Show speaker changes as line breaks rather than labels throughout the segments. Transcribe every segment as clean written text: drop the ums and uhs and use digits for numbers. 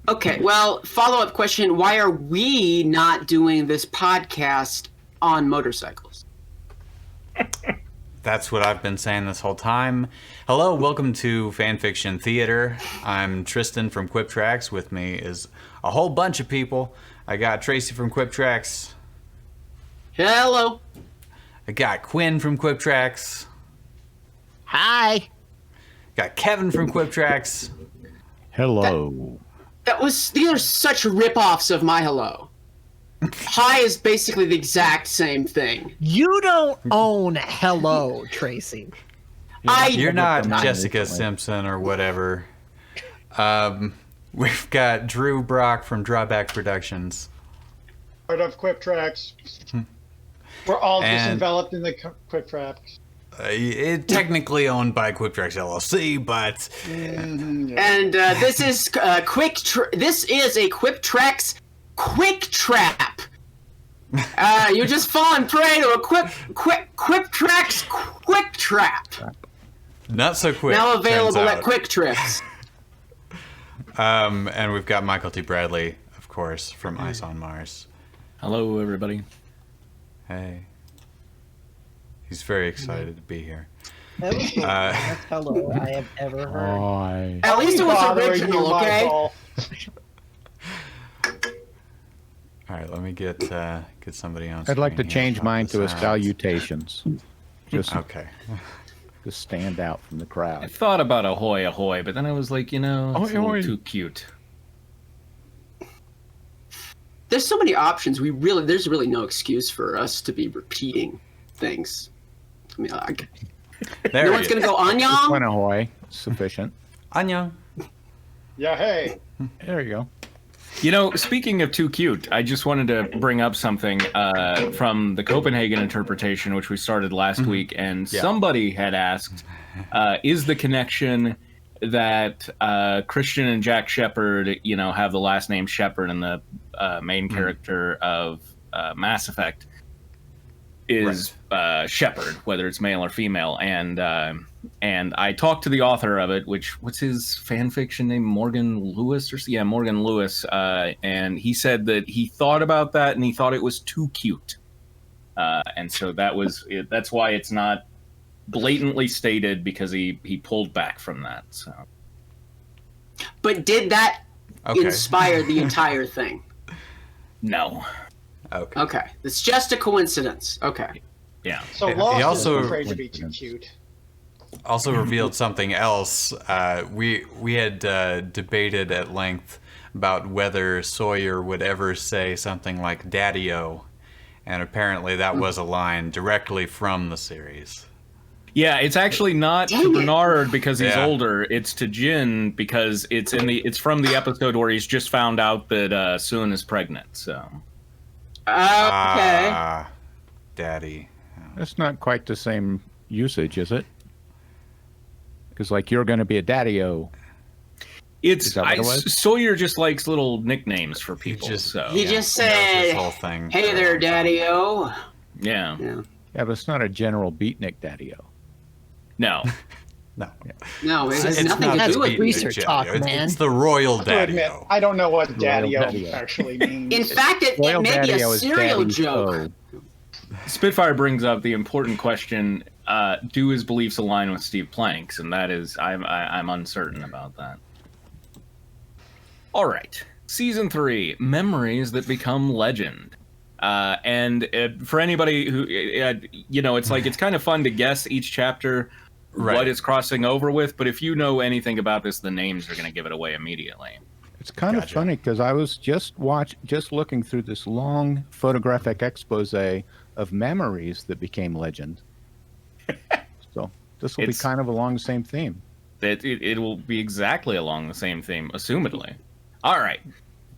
Okay, well, follow-up question. Why are we not doing this podcast on motorcycles?
That's what I've been saying this whole time. Hello, welcome to Fanfiction Theater. I'm Tristan from Quip Tracks. With me is a whole bunch of people. I got Tracy from Quip Tracks.
Hello.
I got Quinn from Quip Tracks.
Hi.
Got Kevin from Quip Tracks.
Hello.
These are such rip-offs of my hello. Hi is basically the exact same thing.
You don't own Hello, Tracy.
You're not Jessica Simpson or whatever. We've got Drew Brock from Drawback Productions.
Part of Quip Tracks. We're all just enveloped in the Quip Tracks.
It technically owned by Quip Tracks LLC, but
And this is this is a Quip Tracks quick trap. You're just falling prey to a Quip Tracks quick trap.
not so quick.
Now available
turns
at
out.
Quick Trips.
And we've got Michael T. Bradley, of course, from Ice on Mars.
Hello, everybody.
Hey. He's very excited to be here.
That was the best hello I have ever heard.
At least it was
Bothering
original,
you,
okay?
Michael.
All right, let me get somebody else.
I'd like to change mine to a salutations. Just
Okay.
to stand out from the
I
crowd.
thought about ahoy, ahoy, but then I was like, it's
Ahoy,
a little
ahoy.
too cute.
There's so many options. There's really no excuse for us to be repeating things. I mean,
There
no
he
one's gonna
is.
go Anyang.
One ahoy, sufficient.
Annyeong.
Yeah, hey.
There you go.
Speaking of too cute, I just wanted to bring up something from the Copenhagen Interpretation, which we started last week, and somebody had asked, is the connection that Christian and Jack Shepard, have the last name Shepard, and the main character of Mass Effect is Shepard, whether it's male or female, and I talked to the author of it, what's his fan fiction name, Morgan Lewis Morgan Lewis, and he said that he thought about that and he thought it was too cute, and so that's why it's not blatantly stated, because he pulled back from that. So,
But did that inspire the entire thing?
No.
Okay, it's just a coincidence. Okay.
Yeah.
So
He
Lost
also-
is afraid to be too cute.
Also revealed something else. We had debated at length about whether Sawyer would ever say something like "Daddy-o," and apparently that was a line directly from the series.
Yeah, it's actually not
Dang
to
it.
Bernard because he's
Yeah.
older. It's to Jin because it's from the episode where he's just found out that Soon is pregnant. So
Okay.
Daddy.
That's not quite the same usage, is it? Because, you're going to be a daddy-o. Is that what it was?
Sawyer just likes little nicknames for people.
just-
so
He just
That was
said,
his whole thing.
"Hey there, Daddy-o."
yeah,
Yeah.
Yeah, but it's not a general beatnik daddy-o.
no.
No.
No, it has
It's
nothing
not
to
That's
do
what
with
beatnik
research
Daddy-o.
talk,
It's-
man.
It's the royal
To admit,
Daddy-o.
I don't know what Daddy-o
Daddy-o.
actually means.
In fact, it
Royal
may be a
daddy-o is
cereal
daddy's
joke.
O.
Spitfire brings up the important question: do his beliefs align with Steve Plank's? And that is, I'm uncertain about that. All right, season 3, memories that become legend. And for anybody who, it's kind of fun to guess each chapter what it's crossing over with. But if you know anything about this, the names are going to give it away immediately.
It's kind of funny because I was just looking through this long photographic expose of memories that became legend. So this will be kind of along the same theme.
It will be exactly along the same theme, assumedly. All right.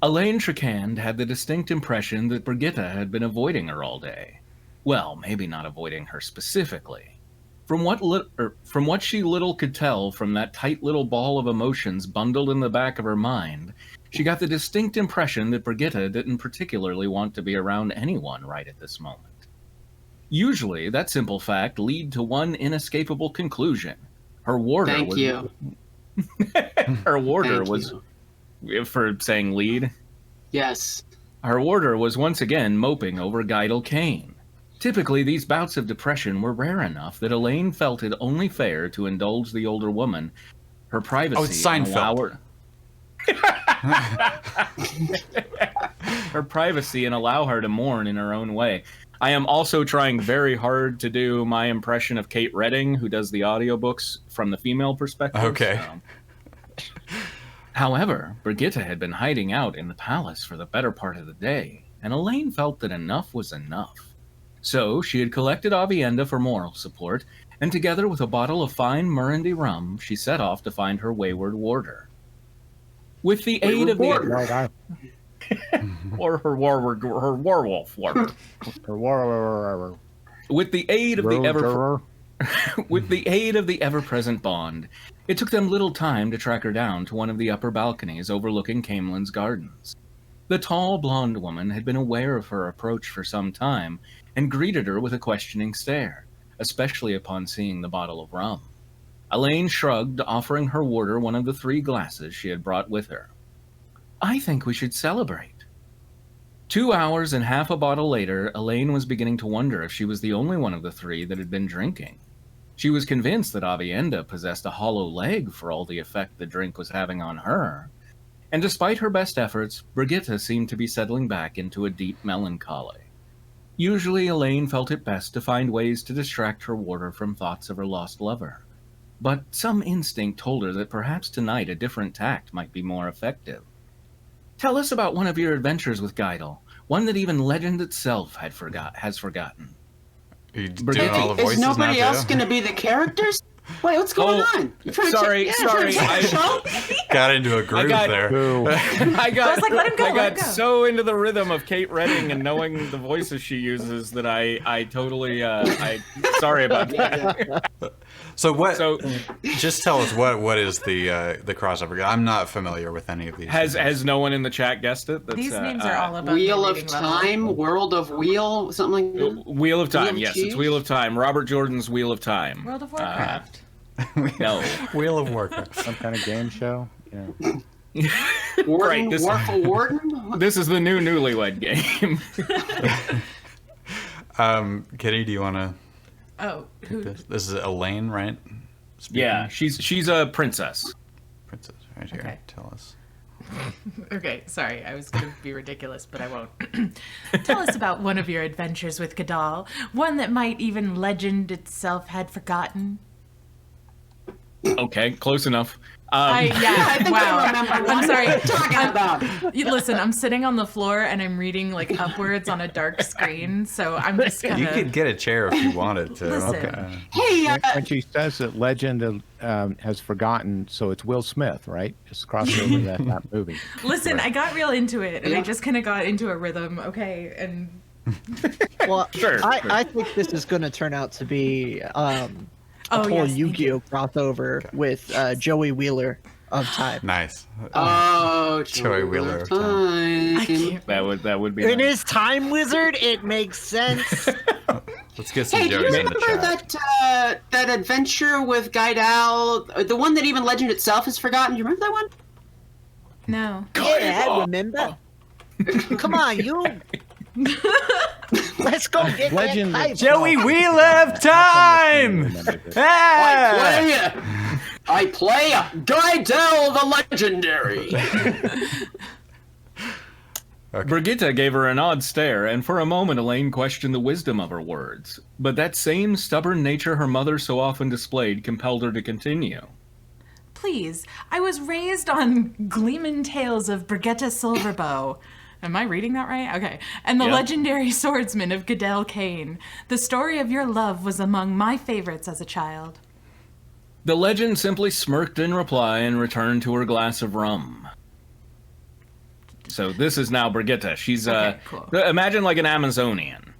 Elaine Tricand had the distinct impression that Brigitte had been avoiding her all day. Well, maybe not avoiding her specifically. From what she little could tell from that tight little ball of emotions bundled in the back of her mind, she got the distinct impression that Brigitte didn't particularly want to be around anyone right at this moment. Usually, that simple fact lead to one inescapable conclusion. Her warder
Thank you.
Her warder
Thank
was
you.
for saying lead.
Yes.
Her warder was once again moping over Geidel Kane. Typically, these bouts of depression were rare enough that Elaine felt it only fair to indulge the older woman her privacy.
Oh, it's Seinfeld.
Her privacy and allow her to mourn in her own way. I am also trying very hard to do my impression of Kate Redding, who does the audiobooks from the female perspective.
Okay.
However, Brigitte had been hiding out in the palace for the better part of the day, and Elaine felt that enough was enough. So she had collected Avienda for moral support, and together with a bottle of fine Murandy rum, she set off to find her wayward warder. With the aid of the... or her werewolf warder. With the aid of the with the aid of the ever-present Bond, it took them little time to track her down to one of the upper balconies overlooking Camelin's gardens. The tall blonde woman had been aware of her approach for some time and greeted her with a questioning stare, especially upon seeing the bottle of rum. Elaine shrugged, offering her warder one of the 3 glasses she had brought with her. I think we should celebrate. 2 hours and half a bottle later, Elaine was beginning to wonder if she was the only one of the 3 that had been drinking. She was convinced that Avienda possessed a hollow leg for all the effect the drink was having on her. And despite her best efforts, Brigitte seemed to be settling back into a deep melancholy. Usually, Elaine felt it best to find ways to distract her warder from thoughts of her lost lover. But some instinct told her that perhaps tonight a different tact might be more effective. Tell us about one of your adventures with Geidel, one that even legend itself has forgotten.
Are you doing all the voices
Is nobody
now,
else
too?
going to be the characters? Wait, what's going on? You trying
sorry.
to
Got into a groove there.
I
was like, let him go,
I
let
got
him go.
so into the rhythm of Kate Redding and knowing the voices she uses that I totally sorry about that.
So what?
So
Just tell us what is the crossover? I'm not familiar with any of these.
has no one in the chat guessed it? That's,
These names are all above
Wheel
my
of
reading level.
Time, World of Wheel, something like that?
Wheel of Time.
Wheel of
Yes,
Cheese?
it's Wheel of Time. Robert Jordan's Wheel of Time.
World of Warcraft.
No.
Wheel of Warcraft.
Some kind of game show. Yeah.
Warden,
Right, this-
Warful Warden?
This is the new Newlywed Game.
Kitty, do you want to?
Oh, who?
This is Elaine, right? Speaking?
Yeah, she's a princess.
Princess, right here.
Okay.
Tell us.
Okay, sorry, I was going to be ridiculous, but I won't. Tell us about one of your adventures with Geidel, one that might even legend itself had forgotten.
Okay, close enough.
I think
wow.
I remember one.
I'm sorry.
What are you talking about?
Listen, I'm sitting on the floor and I'm reading like upwards on a dark screen, so I'm just kind
You
of.
could get a chair if you wanted to.
Listen.
Hey,
When she says that legend has forgotten, so it's Will Smith, right? It's crossover that movie.
Listen, I got real into it, and I
Yeah.
just kind of got into a rhythm. Okay, and
Well,
Sure.
I think this is going to turn out to be a whole
yes, thank
Yu-Gi-Oh crossover with Joey Wheeler of Time.
Nice.
oh,
Joey Wheeler of
Time.
I can't.
That would be
In
nice.
his time wizard, it makes sense.
Let's get some
Hey, do you
jokes in the
remember
chat.
that adventure with Geidel? The one that even legend itself has forgotten? Do you remember that one?
No.
Yeah, I remember. Come on, you. Let's go get
Legend
that
of
pipe.
Joey Wheeler of Time!
I play Geidel the Legendary.
Brigitte gave her an odd stare, and for a moment Elaine questioned the wisdom of her words. But that same stubborn nature her mother so often displayed compelled her to continue.
Please, I was raised on Gleeman Tales of Brigitte Silverbow. Am I reading that right? Okay. And the
Yeah.
legendary swordsman of Geidel Kane. The story of your love was among my favorites as a child.
The legend simply smirked in reply and returned to her glass of rum. So this is now Brigitte. She's
Okay, cool.
imagine like an Amazonian.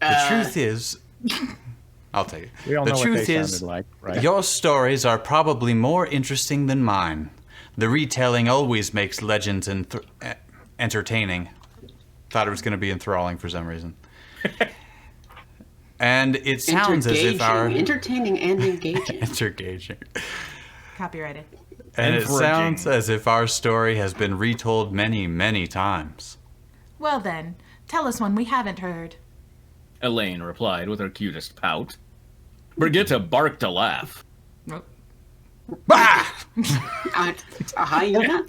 The truth is, I'll tell you.
We all
The
know what
truth
they
is,
sounded like, right?
your stories are probably more interesting than mine. The retelling always makes legends entertaining. Thought it was going to be enthralling for some reason. And it sounds as if our
entertaining and engaging.
intergaging.
Copyrighted.
And it
foraging.
sounds as if our story has been retold many, many times.
Well then, tell us one we haven't heard.
Elaine replied with her cutest pout. Brigitte barked a laugh.
Bah!
It's a hyena.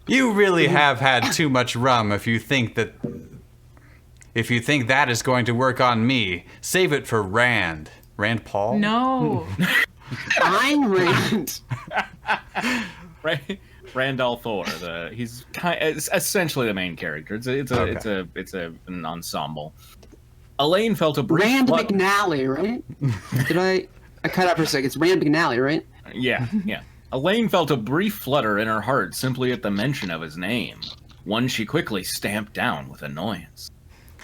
You really have had too much rum if you think that is going to work on me. Save it for Rand. Rand Paul?
No.
Ayn Rand.
Randall Thor. He's essentially the main character. It's an ensemble. Elaine felt a brief
Rand McNally, right? Did I cut out for a second? It's Rand McNally, right?
Yeah. Elaine felt a brief flutter in her heart simply at the mention of his name, one she quickly stamped down with annoyance.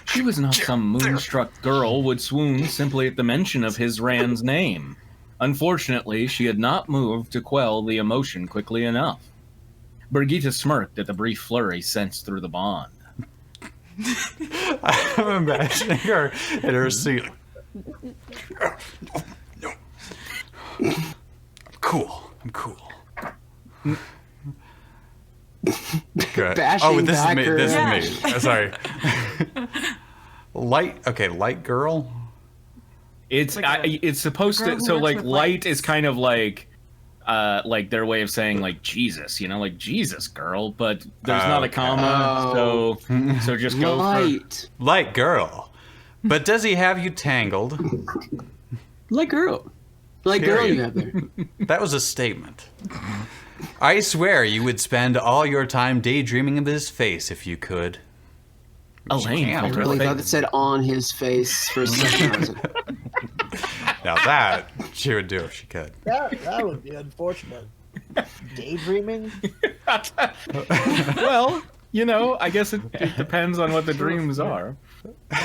She was not some moonstruck girl would swoon simply at the mention of his Rand's name. Unfortunately, she had not moved to quell the emotion quickly enough. Brigitte smirked at the brief flurry sensed through the bond.
I'm imagining her in her seat. I'm cool. Good.
Bashing
this is me.
backer.
This is me. Sorry. Light girl.
It's supposed
girl
to.
who
So
works
like
with
light
lights.
is kind of like their way of saying like Jesus, like Jesus girl, but there's not a comma, so just go for
Light girl. But does he have you tangled?
Like girl. Like girl you have there.
That was a statement. I swear you would spend all your time daydreaming of his face if you could.
Elaine
can't.
I
felt her
really thought it
face.
said on his face for a second. I was like,
Now that she would do if she could.
That would be unfortunate. Daydreaming?
Well, I guess it depends on what the dreams are.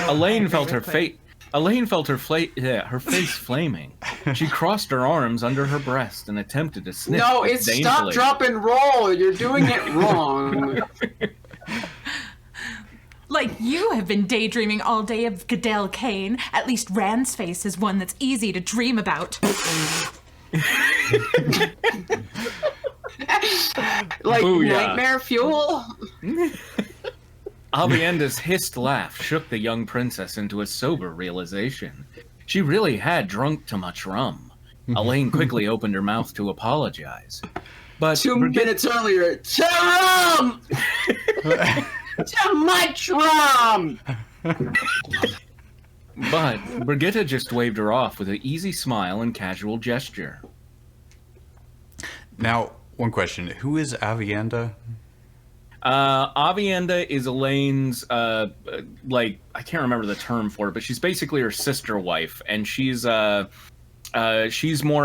Elaine felt her face. Elaine felt her face flaming. She crossed her arms under her breast and attempted to sniff.
no, it's stop,
disdainfully.
drop, and roll. You're doing it wrong.
Like you have been daydreaming all day of Goodell Kane. At least Rand's face is one that's easy to dream about.
Like
Booyah.
nightmare fuel.
Avienda's hissed laugh shook the young princess into a sober realization. She really had drunk too much rum. Elaine quickly opened her mouth to apologize. But
2 minutes earlier, too rum! Too much rum!
But Brigitte just waved her off with an easy smile and casual gesture.
Now, one question. Who is Avienda?
Avienda is Elaine's, I can't remember the term for it, but she's basically her sister wife, and she's more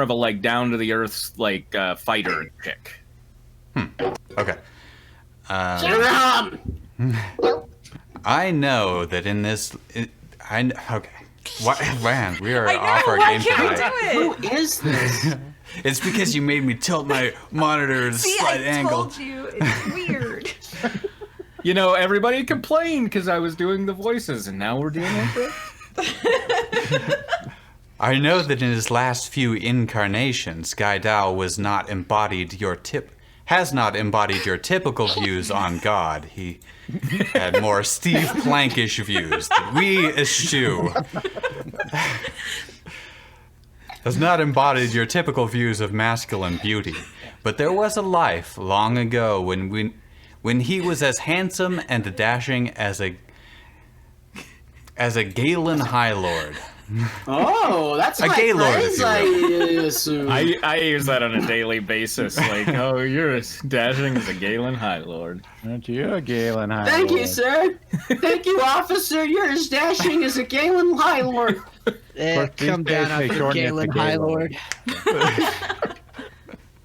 of a, down-to-the-earth, fighter chick.
Okay.
Too rum!
I know that in this... okay. Rand, we are
I
off
know,
our
why
game
can't we
tonight.
do it?
Who is this?
It's because you made me tilt my monitor at a
See,
slight
I
angle.
told you. It's weird.
Everybody complained because I was doing the voices, and now we're dealing with it.
I know that in his last few incarnations, Gaidao has not embodied your typical views on God. He had more Steve Plankish views that we eschew. Has not embodied your typical views of masculine beauty. But there was a life long ago when he was as handsome and dashing as a Galen High Lord.
Oh, that's
A
my
gay lord,
praise,
if
I
you
assume.
I use that on a daily basis. You're as dashing as a Galen High Lord.
Aren't you a Galen High
Thank you,
Lord?
sir. Thank you, officer. You're as dashing as a Galen High Lord.
Come down off the Galen High Lord.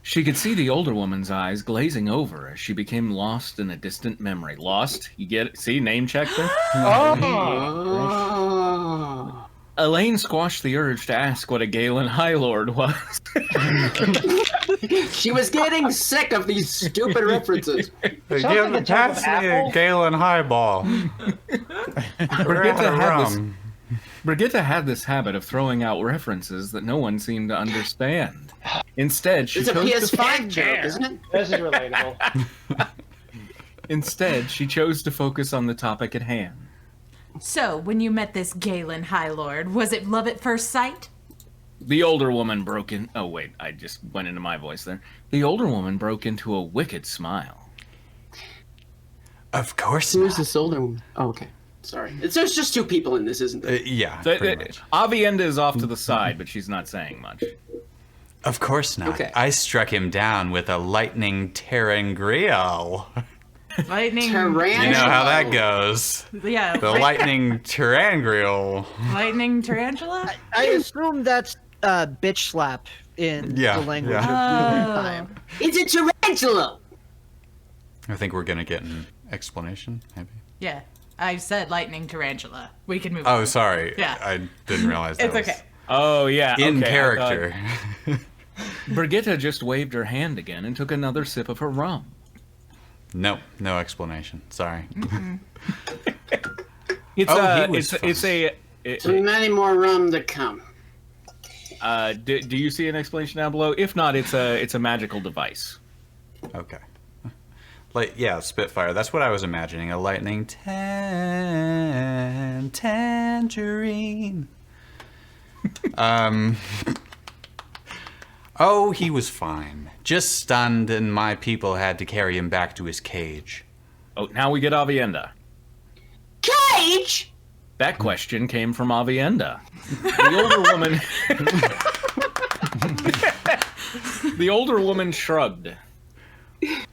She could see the older woman's eyes glazing over as she became lost in a distant memory. Lost? You get it? See, name check there?
Oh.
Elaine squashed the urge to ask what a Galen High Lord was.
She was getting sick of these stupid references.
Pass me a Galen Highball. We're
Brigitte
out of
had this-
rum.
Brigitte had this habit of throwing out references that no one seemed to understand. Instead, she
It's a
chose to
PS5 joke, isn't it?
This is relatable.
Instead, she chose to focus on the topic at hand.
So, when you met this Galen High Lord, was it love at first sight?
The older woman broke in. Oh, wait, I just went into my voice there. The older woman broke into a wicked smile.
Of course
Who's
not.
this older one? Oh, okay. Sorry. There's just two people in this, isn't there?
Yeah,
So,
pretty much.
Avienda is off to the side, but she's not saying much.
Of course not.
Okay.
I struck him down with a lightning terangrial.
Lightning.
You know how that goes.
Yeah.
The lightning terangrial.
Lightning tarantula?
I assume that's bitch slap in
Yeah,
the language
yeah.
of real time.
It's a tarantula!
I think we're gonna get an explanation, maybe.
Yeah. I said lightning tarantula. We can move on.
Oh, sorry.
Yeah.
I didn't realize that
It's
was
okay.
Oh, yeah.
in
okay, I
character.
thought- Brigitte just waved her hand again and took another sip of her rum.
No explanation. Sorry.
It's
Oh, he was
it's a.
So many more rum to come.
Do you see an explanation down below? If not, it's a magical device.
Okay. Like, yeah, Spitfire. That's what I was imagining. A lightning tangerine. Oh, he was fine. Just stunned, and my people had to carry him back to his cage.
Oh, now we get Avienda.
Cage!
That question came from Avienda. The older woman. The older woman shrugged.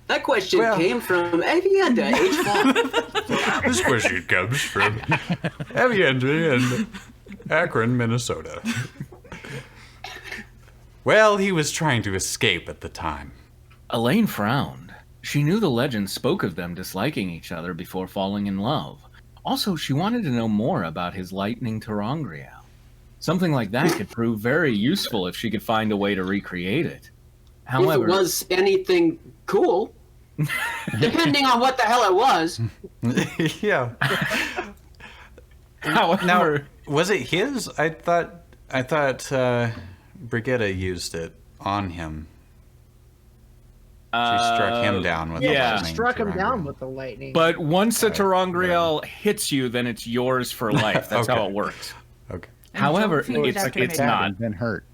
That question came from Avienda, age 5.
This question comes from Avienda in Akron, Minnesota. Well, he was trying to escape at the time.
Elaine frowned. She knew the legend spoke of them disliking each other before falling in love. Also, she wanted to know more about his lightning tarangrial. Something like that could prove very useful if she could find a way to recreate it. However,
If it was anything cool. Depending on what the hell it was.
Yeah.
however,
Now, was it his? I thought Brigitte used it on him. She struck him down with the
yeah.
lightning.
Struck him down
tarangrial.
with the lightning.
but once a tarangrial hits you, then it's yours for life. That's how
Okay.
it works.
Okay.
And
However,
don't feed it
it's
after
it's
midnight.
not.
And been hurt.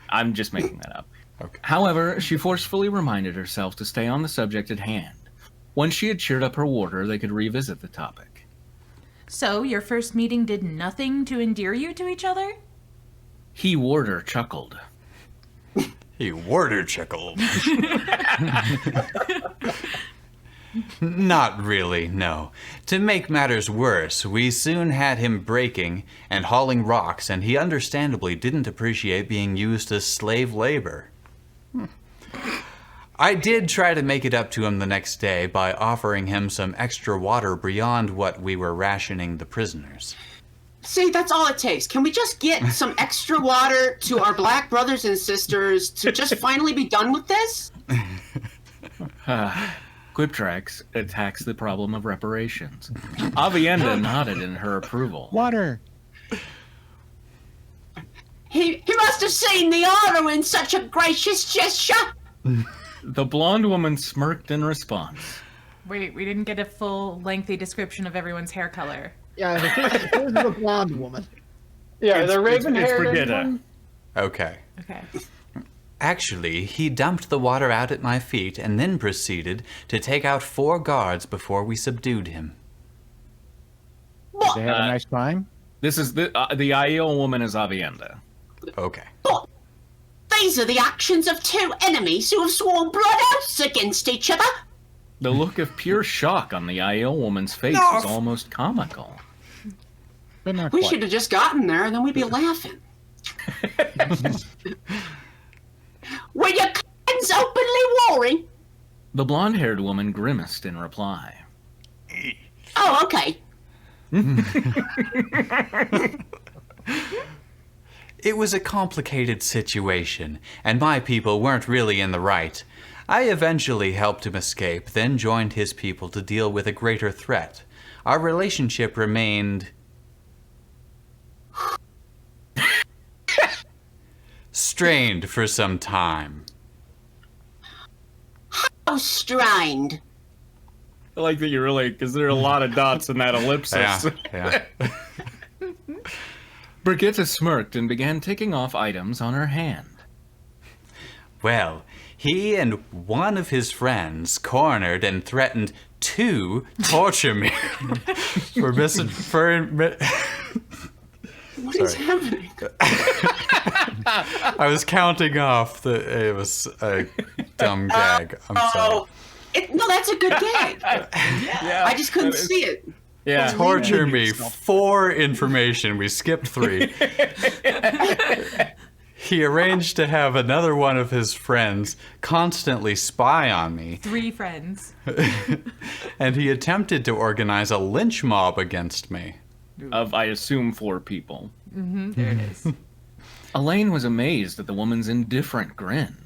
I'm just making that up.
Okay.
However, she forcefully reminded herself to stay on the subject at hand. Once she had cheered up her warder, they could revisit the topic.
So, your first meeting did nothing to endear you to each other?
He warder chuckled.
He warder chuckled. Not really, no. To make matters worse, we soon had him breaking and hauling rocks, and he understandably didn't appreciate being used as slave labor. I did try to make it up to him the next day by offering him some extra water beyond what we were rationing the prisoners.
See, that's all it takes. Can we just get some extra water to our black brothers and sisters to just finally be done with this?
Quiptrax attacks the problem of reparations. Avienda nodded in her approval.
Water.
He must have seen the honor in such a gracious gesture.
The blonde woman smirked in response.
Wait, we didn't get a full, lengthy description of everyone's hair color.
Yeah, here's the blonde woman.
Yeah, the
It's
raven-haired
Brigitte.
one.
Okay.
Okay.
Actually, he dumped the water out at my feet and then proceeded to take out 4 guards before we subdued him.
Did they have a nice time?
This is the Aiel woman is Avienda.
Okay.
But these are the actions of 2 enemies who have sworn blood oaths against each other.
The look of pure shock on the Aiel woman's face was almost comical.
But not
We
quite.
should have just gotten there, and then we'd be laughing. Were your clans openly warring?
The blonde-haired woman grimaced in reply.
Oh, okay.
It was a complicated situation, and my people weren't really in the right. I eventually helped him escape, then joined his people to deal with a greater threat. Our relationship remained Strained for some time.
Oh, strained.
I like that you really, because there are a lot of dots in that ellipsis.
Yeah.
Brigitte smirked and began ticking off items on her hand.
Well, he and one of his friends cornered and threatened to torture me for
What is happening?
I was counting off it was a dumb gag. I'm sorry.
No, that's a good gag. I just couldn't see it.
Yeah.
Torture me for information. We skipped 3. He arranged to have another one of his friends constantly spy on me.
3 friends.
And he attempted to organize a lynch mob against me.
Of, I assume, 4 people.
There it is.
Elaine was amazed at the woman's indifferent grin.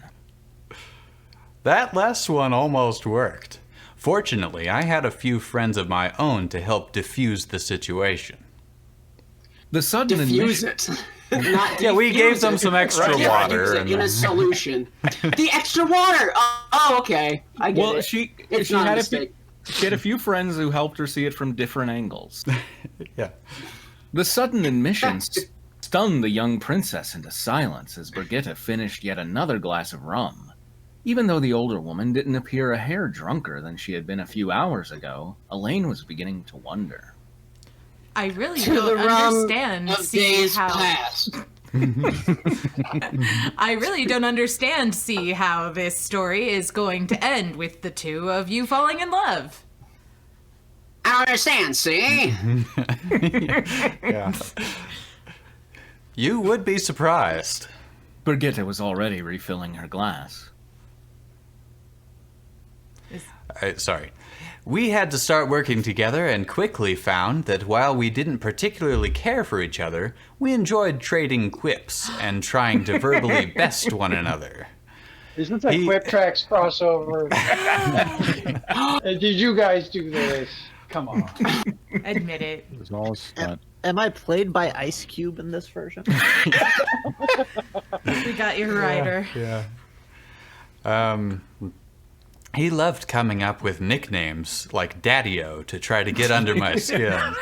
That last one almost worked. Fortunately, I had a few friends of my own to help defuse the situation.
The sudden
Diffuse
admission...
it. Not
Yeah, we
defuse
gave them
it.
some extra
Diffuse
water.
it in a solution. The extra water! Oh, okay. I get
Well,
it.
she
It's not a
had
mistake.
she had a few friends who helped her see it from different angles.
Yeah.
The sudden admission stunned the young princess into silence as Brigitte finished yet another glass of rum. Even though the older woman didn't appear a hair drunker than she had been a few hours ago, Elaine was beginning to wonder.
I really
To the
don't
rum
understand
of days past.
I really don't understand how this story is going to end with the 2 of you falling in love.
I understand, see?
Yeah. You would be surprised.
Brigitte was already refilling her glass.
Sorry. We had to start working together and quickly found that while we didn't particularly care for each other, we enjoyed trading quips and trying to verbally best one another.
Is this a Quip Tracks crossover? Did you guys do this? Come on.
Admit it.
It was all a stunt.
Am I played by Ice Cube in this version?
We got your rider.
Yeah. He loved coming up with nicknames like Daddy-O to try to get under my skin.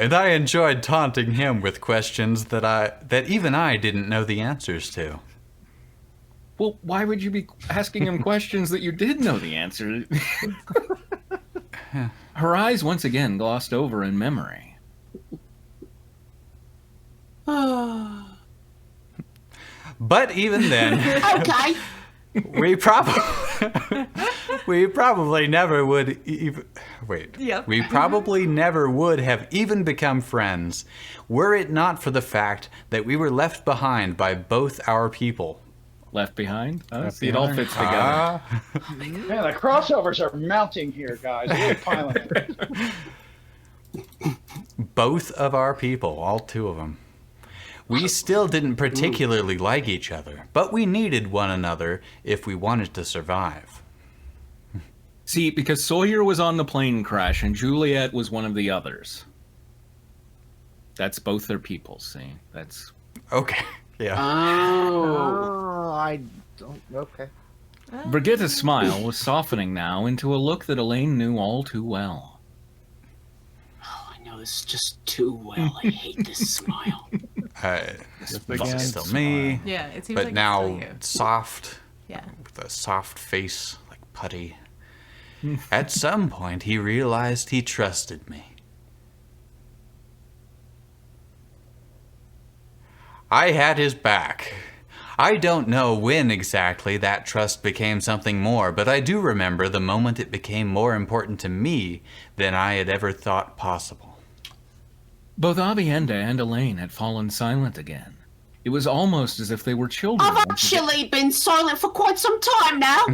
And I enjoyed taunting him with questions that even I didn't know the answers to.
Well, why would you be asking him questions that you did know the answer? Her eyes once again glossed over in memory.
But even then,
Okay.
we probably never would even
Yep.
we probably never would have even become friends were it not for the fact that we were left behind by both our people.
Left behind?
Left
See, it all
behind.
fits together.
Man, the crossovers are mounting here, guys. Really piling it.
Both of our people, all 2 of them. We still didn't particularly like each other, but we needed one another if we wanted to survive.
See, because Sawyer was on the plane crash and Juliet was one of the others. That's both their people, see? That's...
Okay, yeah.
Oh.
I don't. Okay.
Brigitte's smile was softening now into a look that Elaine knew all too well.
I know this just too well. I hate this smile.
This
again,
is still me,
Yeah, it seems
but
like
now
it's still you.
soft,
Yeah.
with a soft face like putty. At some point, he realized he trusted me. I had his back. I don't know when exactly that trust became something more, but I do remember the moment it became more important to me than I had ever thought possible.
Both Avienda and Elaine had fallen silent again. It was almost as if they were children.
I've actually been silent for quite some time now.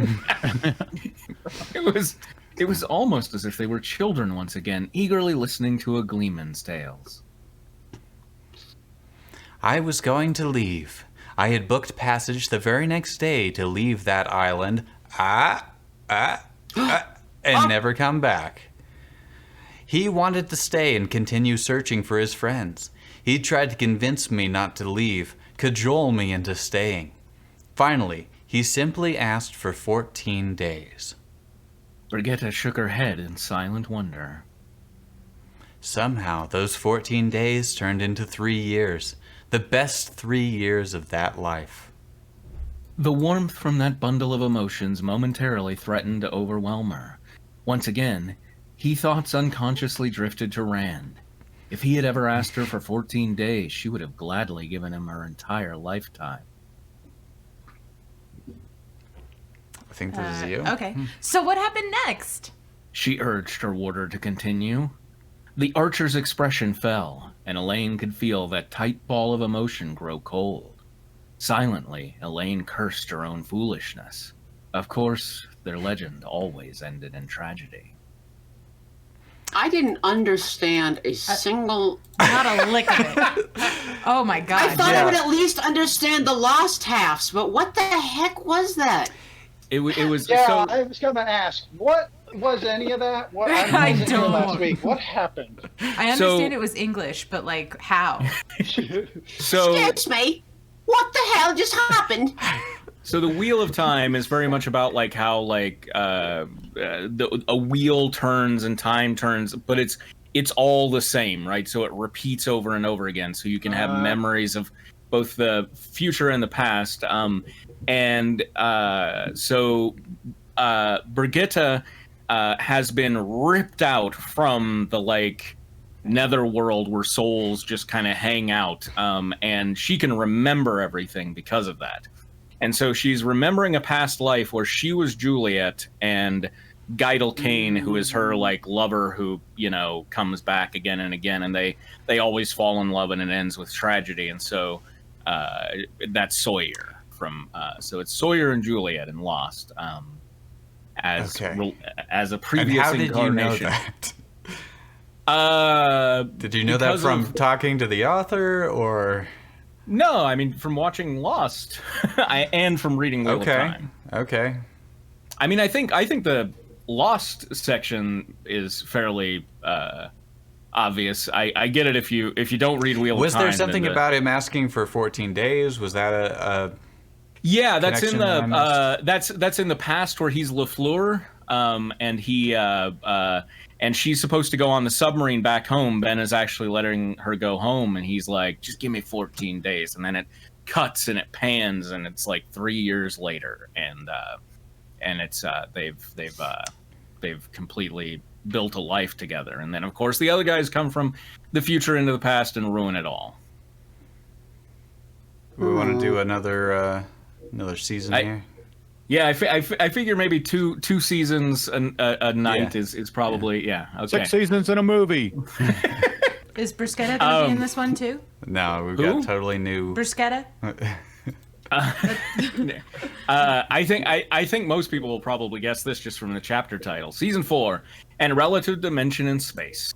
It was almost as if they were children once again, eagerly listening to a gleeman's tales.
I was going to leave. I had booked passage the very next day to leave that island, and never come back. He wanted to stay and continue searching for his friends. He tried to convince me not to leave, cajole me into staying. Finally, he simply asked for 14 days.
Brigitte shook her head in silent wonder.
Somehow, those 14 days turned into 3 years, the best 3 years of that life.
The warmth from that bundle of emotions momentarily threatened to overwhelm her. Once again, he thoughts unconsciously drifted to Rand. If he had ever asked her for 14 days, she would have gladly given him her entire lifetime.
I think this is you.
Okay. So what happened next?
She urged her warder to continue. The archer's expression fell, and Elaine could feel that tight ball of emotion grow cold. Silently, Elaine cursed her own foolishness. Of course, their legend always ended in tragedy.
I didn't understand a single.
Not a lick of it. Oh my god.
I thought I would at least understand the lost halves, but what the heck was that?
It was
Yeah,
so.
I was going to ask, what was any of that? What
I
wasn't here
don't.
last week. What happened?
I understand it was English, but like how?
So
Excuse me. What the hell just happened?
So the Wheel of Time is very much about like how like a wheel turns and time turns, but it's all the same, right? So it repeats over and over again. So you can have memories of both the future and the past. So Brigitte has been ripped out from the like netherworld where souls just kind of hang out, and she can remember everything because of that. And so she's remembering a past life where she was Juliet and Geidel Kane, who is her like lover, who comes back again and again, and they always fall in love, and it ends with tragedy. And so that's Sawyer from so it's Sawyer and Juliet in Lost, as a previous
and how
incarnation.
Did you know that? Did you know that from talking to the author, or?
No, I mean from watching Lost, and from reading Wheel of Time.
Okay.
I mean, I think the Lost section is fairly obvious. I get it if you don't read Wheel of Time.
Was there something about him asking for 14 days? Was that a
yeah, that's in
connection
the that's in the past where he's LaFleur, and he and she's supposed to go on the submarine back home. Ben is actually letting her go home, and he's like, just give me 14 days. And then it cuts and it pans, and it's like 3 years later. And it's they've completely built a life together. And then, of course, the other guys come from the future into the past and ruin it all.
We want to do another season here?
Yeah, I figure maybe two seasons a night is probably okay.
6 seasons in a movie.
Is Bruschetta gonna be in this one too?
No, we've got totally new.
Bruschetta?
I think most people will probably guess this just from the chapter title. Season 4, and Relative Dimension in Space.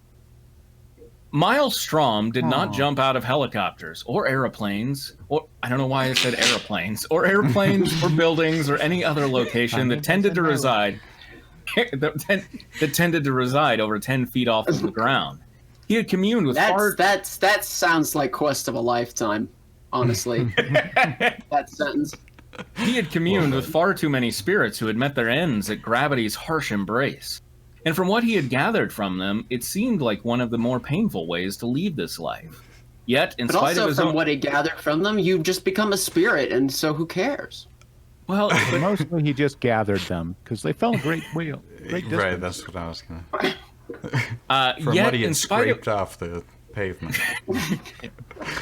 Miles Strom did not jump out of helicopters or aeroplanes, or I don't know why I said airplanes, or airplanes or buildings or any other location that tended to reside over 10 feet off of the ground. He had communed with
that sounds like Quest of a Lifetime, honestly. That sentence.
He had communed with far too many spirits who had met their ends at gravity's harsh embrace. And from what he had gathered from them, it seemed like one of the more painful ways to lead this life. Yet, in spite of his own...
what he gathered from them, you just become a spirit, and so who cares?
Well,
mostly he just gathered them because they fell a great distance.
Right, that's what I was gonna. From
yet,
what he had
in spite
scraped off the pavement.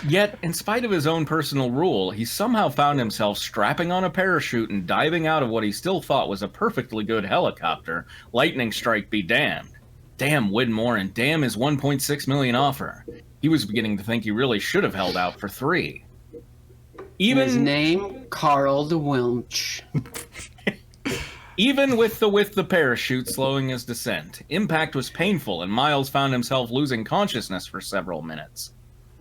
Yet, in spite of his own personal rule, he somehow found himself strapping on a parachute and diving out of what he still thought was a perfectly good helicopter. Lightning strike be damned. Damn Widmore, and damn his 1.6 million offer. He was beginning to think he really should have held out for 3.
His name, Carl the Welch.
Even with the parachute slowing his descent, impact was painful, and Miles found himself losing consciousness for several minutes.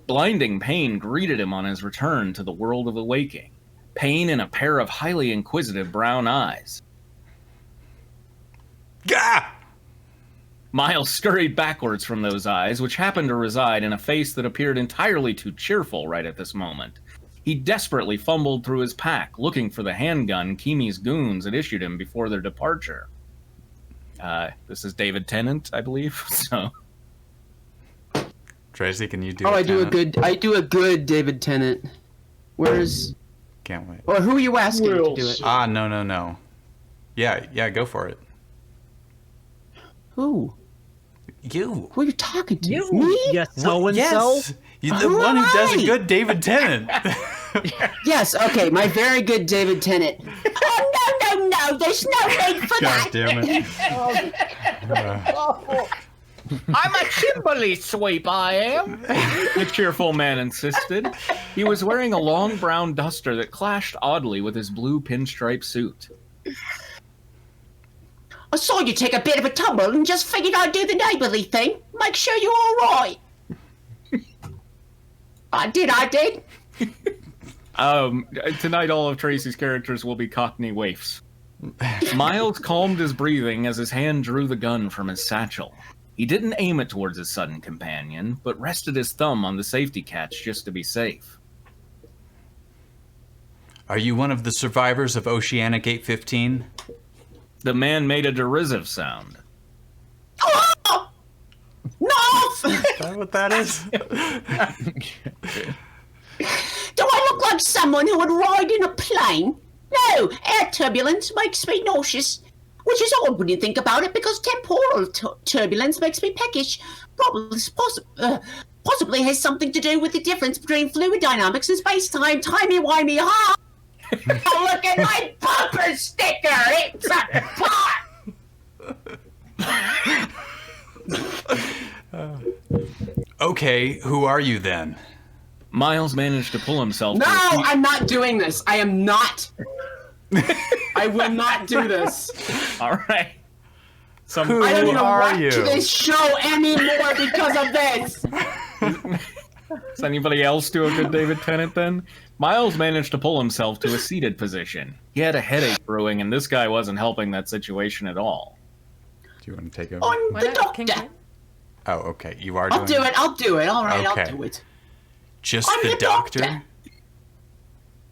Blinding pain greeted him on his return to the world of the waking. Pain in a pair of highly inquisitive brown eyes.
Gah!
Miles scurried backwards from those eyes, which happened to reside in a face that appeared entirely too cheerful right at this moment. He desperately fumbled through his pack, looking for the handgun Kimi's goons had issued him before their departure. This is David Tennant, I believe. So,
Tracy, can you do?
I do a good David Tennant. Where's?
Can't wait.
Or who are you asking to do it?
No. Yeah, go for it.
Who?
You.
Who are you talking to?
You,
Me?
yes, so and so.
Yes. You're the
Who
one
am
who does
I?
a good David Tennant.
Yes. Okay, my very good David Tennant. Oh no! There's no need for that.
God damn it.
I'm a chimbley sweep, I am, the cheerful man insisted. He was wearing a long brown duster that clashed oddly with his blue pinstripe suit.
I saw you take a bit of a tumble and just figured I'd do the neighborly thing. Make sure you're all right. I did.
Tonight all of Tracy's characters will be Cockney waifs. Miles calmed his breathing as his hand drew the gun from his satchel. He didn't aim it towards his sudden companion, but rested his thumb on the safety catch just to be safe.
Are you one of the survivors of Oceanic 815?
The man made a derisive sound.
Oh! No!
Is that what that is?
Do I look like someone who would ride in a plane? No, air turbulence makes me nauseous. Which is odd when you think about it, because temporal turbulence makes me peckish. Possibly has something to do with the difference between fluid dynamics and space-time. Timey-wimey, ha! Oh, look at my bumper sticker! It's a pot!
Okay, who are you then?
Miles managed to pull himself
No,
to his feet.
I'm not doing this. I am not. I will not do this.
All right.
Who
I don't even
are
watch
you?
this show anymore because of this.
Does anybody else do a good David Tennant then? Miles managed to pull himself to a seated position. He had a headache brewing, and this guy wasn't helping that situation at all.
Do you want to take over?
I'm
Why
the
not,
doctor.
King?
Oh, okay. You are
I'll
doing
do it. All right,
Okay.
I'll do it.
Just
I'm
the
the
doctor?
doctor.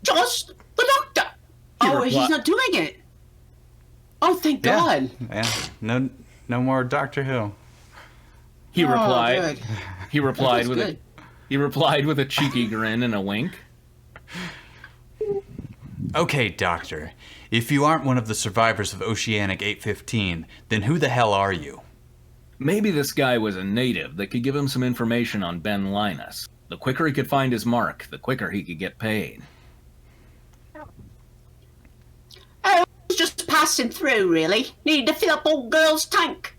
Just the doctor. He's not doing it. Oh, thank God.
Yeah. No more Doctor Who.
He
Oh,
replied.
good.
He replied
That's
with
good.
he replied with a cheeky grin and a wink.
Okay, Doctor. If you aren't one of the survivors of Oceanic 815, then who the hell are you?
Maybe this guy was a native that could give him some information on Ben Linus. The quicker he could find his mark, the quicker he could get paid.
I was just passing through, really. Needed to fill up old girl's tank.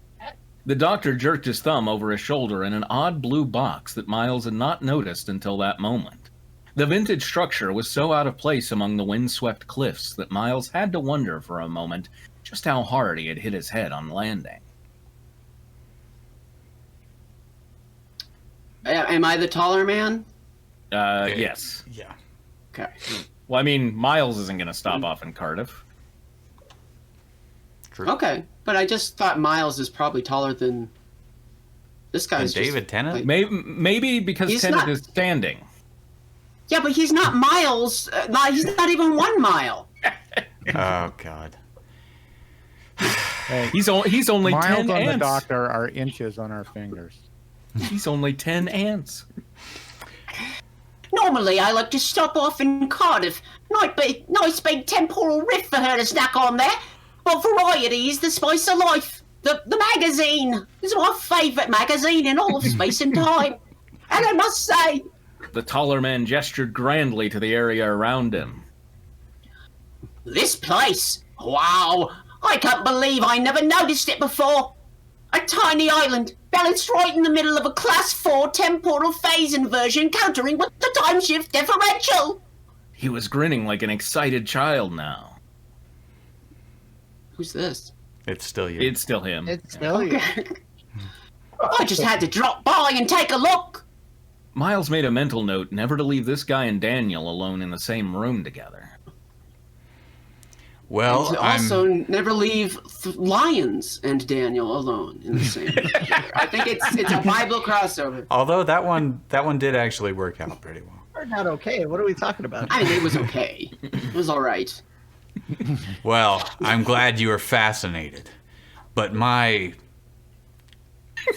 The doctor jerked his thumb over his shoulder in an odd blue box that Miles had not noticed until that moment. The vintage structure was so out of place among the windswept cliffs that Miles had to wonder for a moment just how hard he had hit his head on landing.
Am I the taller man?
Yes.
Yeah.
Okay.
Well, I mean, Miles isn't going to stop off in Cardiff.
True.
Okay, but I just thought Miles is probably taller than this
And
guy's.
David Tennant?
Maybe because
He's
Tennant
not-
is standing.
Yeah, but he's not Miles. He's not even 1 mile.
Oh, God.
Hey,
He's only
miles
10
on the
ants.
doctor are inches on our fingers.
He's only 10 ants.
Normally, I like to stop off in Cardiff. Nice big temporal rift for her to snack on there. But variety is the spice of life. The magazine is my favourite magazine in all of space and time. And I must say,
The taller man gestured grandly to the area around him.
this place, wow, I can't believe I never noticed it before. A tiny island, balanced right in the middle of a class 4 temporal phase inversion countering with the time shift differential.
He was grinning like an excited child now.
Who's this?
It's still you.
It's still him.
It's still you.
I just had to drop by and take a look.
Miles made a mental note never to leave this guy and Daniel alone in the same room together.
Well,
And to also never leave lions and Daniel alone in the same. I think it's a Bible crossover.
although that one did actually work out pretty well.
We're not okay. What are we talking about?
I mean, it was okay. It was all right.
Well, I'm glad you are fascinated, but my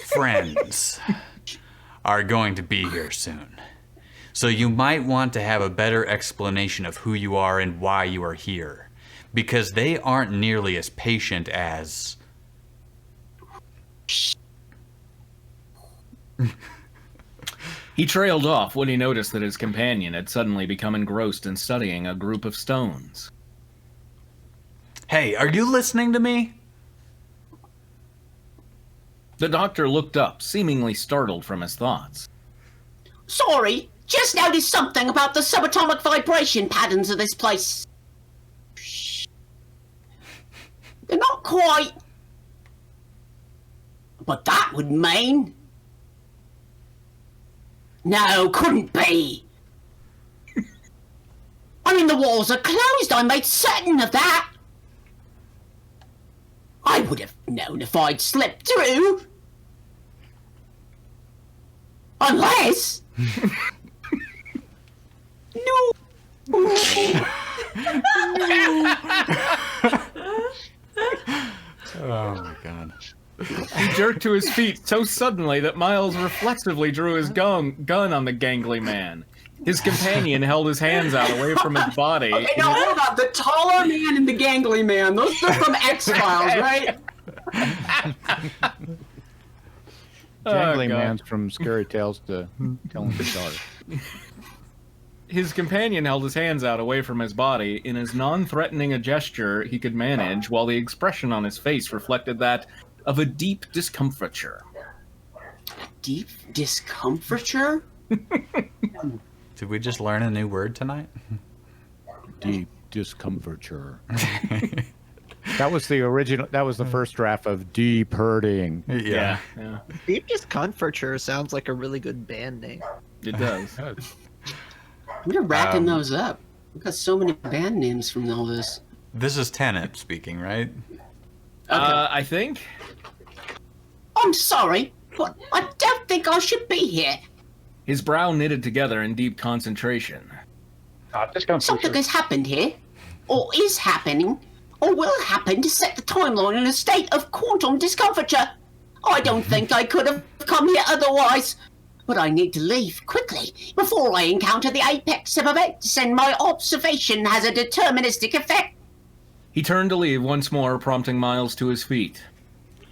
friends are going to be here soon. So you might want to have a better explanation of who you are and why you are here, because they aren't nearly as patient as...
He trailed off when he noticed that his companion had suddenly become engrossed in studying a group of stones.
Hey, are you listening to me?
The doctor looked up, seemingly startled from his thoughts.
Sorry, just noticed something about the subatomic vibration patterns of this place. They're not quite... But that would mean... No, couldn't be. I mean, the walls are closed. I made certain of that. I would have known if I'd slipped through. Unless... No.
Oh my god.
He jerked to his feet so suddenly that Miles reflexively drew his gun on the gangly man. His companion held his hands out away from his body.
Okay, now hold on. The taller man and the gangly man, those are from X-Files, right?
Jangly
God.
man's from Scary Tales to Telling the Daughter.
His companion held his hands out away from his body in as non-threatening a gesture he could manage, while the expression on his face reflected that of a deep discomfiture.
Deep discomfiture?
Did we just learn a new word tonight?
Deep discomfiture. That was the original. That was the first draft of Deep Hurting.
Yeah.
Deep Discomfiture sounds like a really good band name.
It does.
We're wrapping those up. We've got so many band names from all this.
This is Tennant speaking, right?
I think.
I'm sorry, but I don't think I should be here.
His brow knitted together in deep concentration.
Something has happened here, or is happening, or will happen to set the timeline in a state of quantum discomfiture. I don't think I could have come here otherwise. But I need to leave quickly before I encounter the apex of events and my observation has a deterministic effect.
He turned to leave once more, prompting Miles to his feet.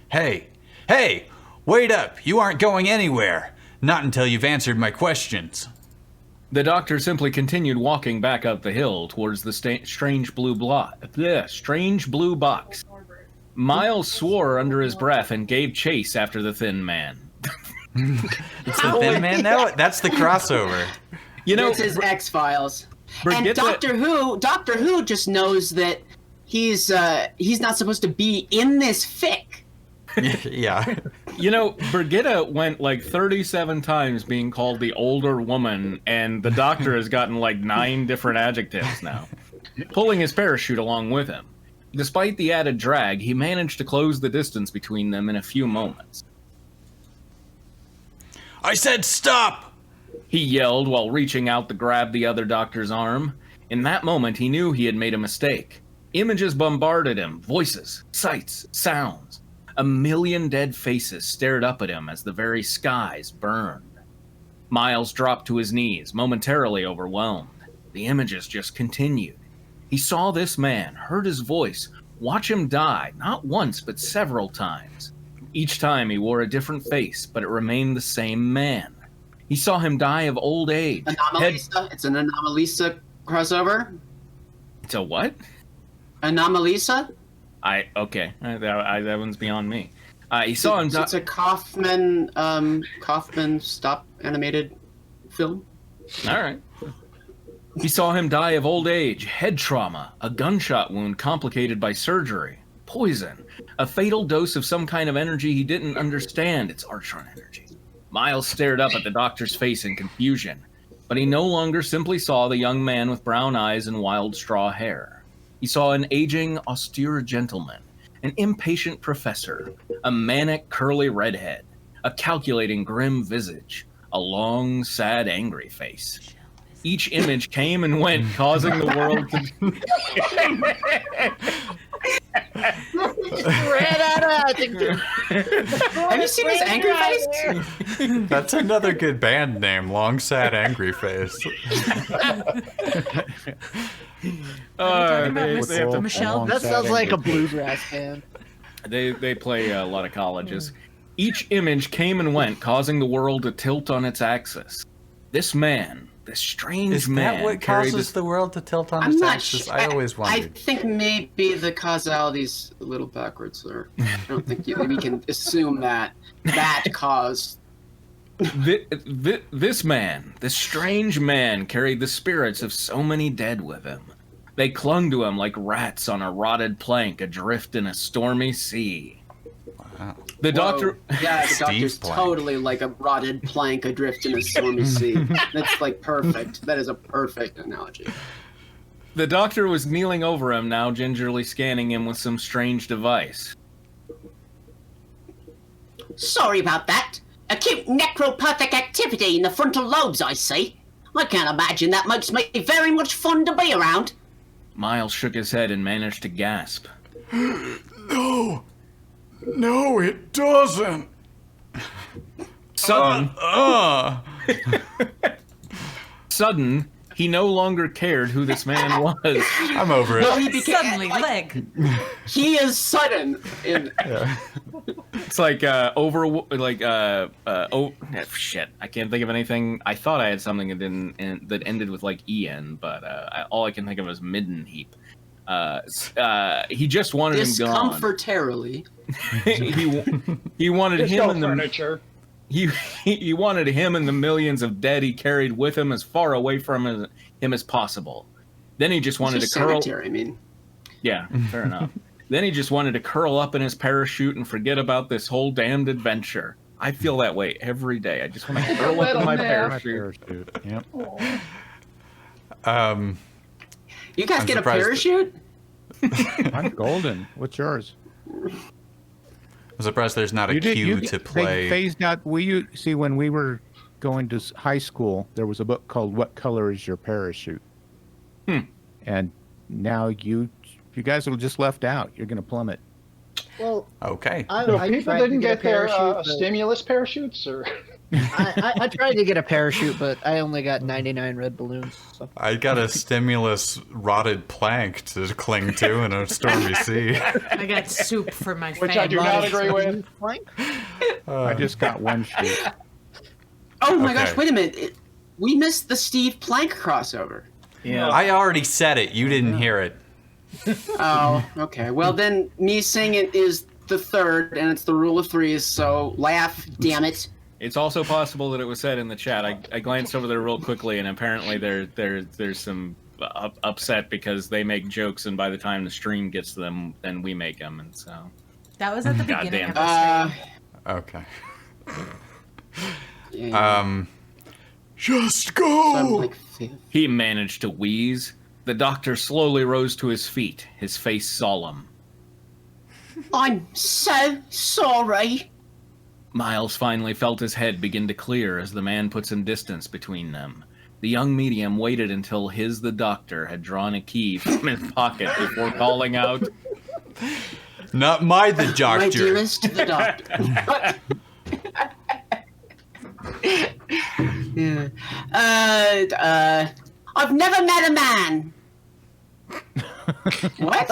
Hey, wait up. You aren't going anywhere. Not until you've answered my questions.
The doctor simply continued walking back up the hill towards the strange blue box. Miles swore under his breath and gave chase after the thin man.
It's the Thin Man? No, that's the crossover.
You know,
It's his X-Files. And
Brigitte-
Doctor Who just knows that he's not supposed to be in this fic.
Yeah.
You know, Brigitte went like 37 times being called the older woman, and the doctor has gotten like 9 different adjectives now, pulling his parachute along with him. Despite the added drag, he managed to close the distance between them in a few moments.
I said stop!
He yelled while reaching out to grab the other doctor's arm. In that moment, he knew he had made a mistake. Images bombarded him, voices, sights, sounds. 1,000,000 dead faces stared up at him as the very skies burned. Miles dropped to his knees, momentarily overwhelmed. The images just continued. He saw this man, heard his voice, watch him die, not once, but several times. Each time he wore a different face, but it remained the same man. He saw him die of old age.
Anomalisa? It's an Anomalisa crossover?
It's a what?
Anomalisa?
Okay. That one's beyond me. He saw him die.
It's a Kaufman stop animated film.
All right. He saw him die of old age, head trauma, a gunshot wound complicated by surgery, poison, a fatal dose of some kind of energy he didn't understand. It's Archon energy. Miles stared up at the doctor's face in confusion, but he no longer simply saw the young man with brown eyes and wild straw hair. He saw an aging, austere gentleman, an impatient professor, a manic, curly redhead, a calculating, grim visage, a long, sad, angry face. Each image came and went, causing the world to...
Ran out of adjectives.
Have you seen his angry face?
That's another good band name, Long Sad Angry Face.
They have to-
Michelle?
That sounds like a bluegrass band.
They play a lot of colleges. Each image came and went, causing the world to tilt on its axis. This man, this strange
Is
man,
that what
carried
causes
this...
the world to tilt on
I'm
its
not
axis?
sure.
I always
I
wondered.
think maybe the causality's a little backwards there. I don't think we can assume that caused.
This man, this strange man, carried the spirits of so many dead with him. They clung to him like rats on a rotted plank adrift in a stormy sea.
Wow.
The doctor...
Yeah, the
Steve's
doctor's
plank.
totally like a rotted plank adrift in a stormy sea. That's like perfect. That is a perfect analogy.
The doctor was kneeling over him now, gingerly scanning him with some strange device.
Sorry about that. Acute necropathic activity in the frontal lobes, I see. I can't imagine that makes me very much fun to be around.
Miles shook his head and managed to gasp.
No, it doesn't.
Sudden, he no longer cared who this man was.
I'm over it.
He became,
Suddenly, leg.
he is sudden. In,
It's like shit. I can't think of anything. I thought I had something that ended with like en, but all I can think of is midden heap. He just wanted him gone.
discomfortarily.
he wanted
Just
him
no
in the
furniture.
he wanted him and the millions of dead he carried with him as far away from him as possible. Then he just wanted to curl.
Sanitary, I mean.
Yeah, fair enough. Then he just wanted to curl up in his parachute and forget about this whole damned adventure. I feel that way every day. I just want to curl up in my parachute.
Yep.
You guys
I'm
get a
surprised
parachute?
I'm golden. What's yours?
I'm surprised there's not a cue to play.
They phased out. See, when we were going to high school, there was a book called "What Color Is Your Parachute?" And now you guys are just left out. You're going to plummet.
Well,
Okay.
So
I
people
tried to
didn't
get a
get their
parachute, but-
stimulus parachutes, or
I tried to get a parachute, but I only got 99 red balloons. So.
I got a stimulus rotted plank to cling to in a stormy sea.
I got soup for my
which I do not
family.
agree with.
Flank?
I just got one sheet.
Oh my
Okay.
gosh, wait a minute. We missed the Steve Plank crossover.
Yeah.
I already said it. You didn't hear it.
Oh, okay. Well, then me saying it is the third, and it's the rule of threes, so laugh, damn it.
It's also possible that it was said in the chat. I glanced over there real quickly, and apparently there's some upset because they make jokes, and by the time the stream gets to them, then we make them, and so.
That was at the
God
beginning
damn.
of the stream.
Okay.
Yeah,
Just
I'm
go.
like fifth.
He managed to wheeze. The doctor slowly rose to his feet, his face solemn.
I'm so sorry.
Miles finally felt his head begin to clear as the man put some distance between them. The young medium waited until the doctor, had drawn a key from his pocket before calling out,
Not my the
My
doctor.
dearest, the doctor. Yeah. I've never met a man. What?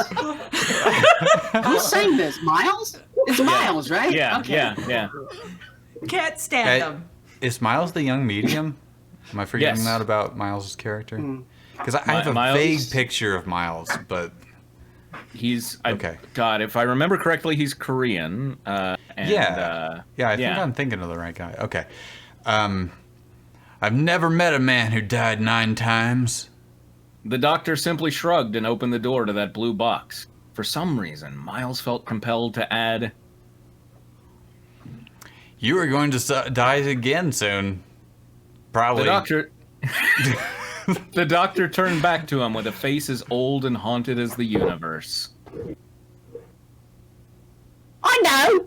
Who's saying this? Miles? It's Miles, right?
yeah,
Okay.
yeah.
Can't stand
Hey,
them.
Is Miles the young medium? Am I forgetting
Yes.
that about Miles' character? Because I have a
Miles-
vague picture of Miles, but Okay.
God, if I remember correctly, he's Korean.
yeah, I think
yeah.
I'm thinking of the right guy. Okay. I've never met a man who died 9 times.
The doctor simply shrugged and opened the door to that blue box. For some reason, Miles felt compelled to add,
You are going to die again soon. Probably.
the doctor... The doctor turned back to him with a face as old and haunted as the universe.
I know.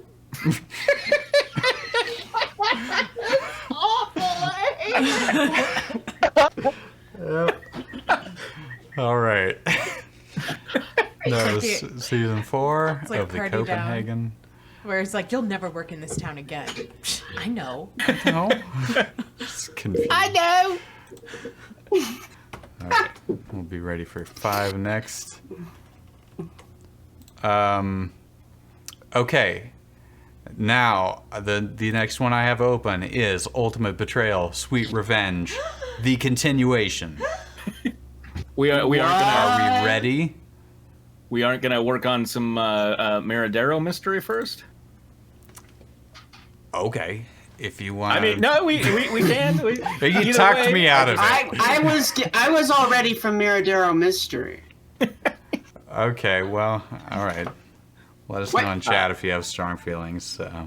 All right. That was
like
season 4
like
of the
Party Down.
Copenhagen.
Where it's like, you'll never work in this town again. I know.
No. It's confusing.
I know.
All right. We'll be ready for 5 next. Okay. Now, the next one I have open is Ultimate Betrayal, Sweet Revenge, the continuation.
We aren't gonna.
Are we ready?
We aren't gonna work on some Miradero Mystery first.
Okay. If you want.
I mean, no, we can.
You talked me out of it.
I was all ready for Miradero Mystery.
Okay, well, all right. Let us know in chat if you have strong feelings. I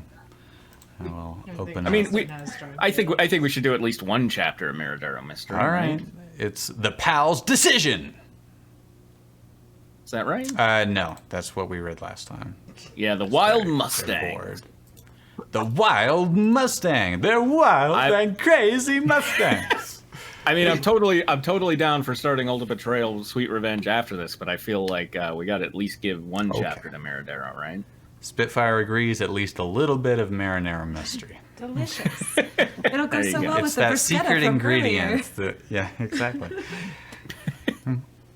will open.
I mean,
Not as strong.
I think we should do at least one chapter of Miradero Mystery.
All right. It's the Pal's Decision.
Is that right?
No, that's what we read last time.
Yeah, the Wild
They're
Mustang.
bored. The Wild Mustang. They're wild and crazy Mustangs.
I mean, I'm totally down for starting Ultimate Betrayal, Sweet Revenge after this, but I feel like we got to at least give one chapter to Miradero, right?
Spitfire agrees. At least a little bit of Marinara Mystery.
Delicious. It'll go
There you
so
go.
well
It's
with the
that
bruschetta
secret
from
ingredient.
earlier.
Yeah, exactly.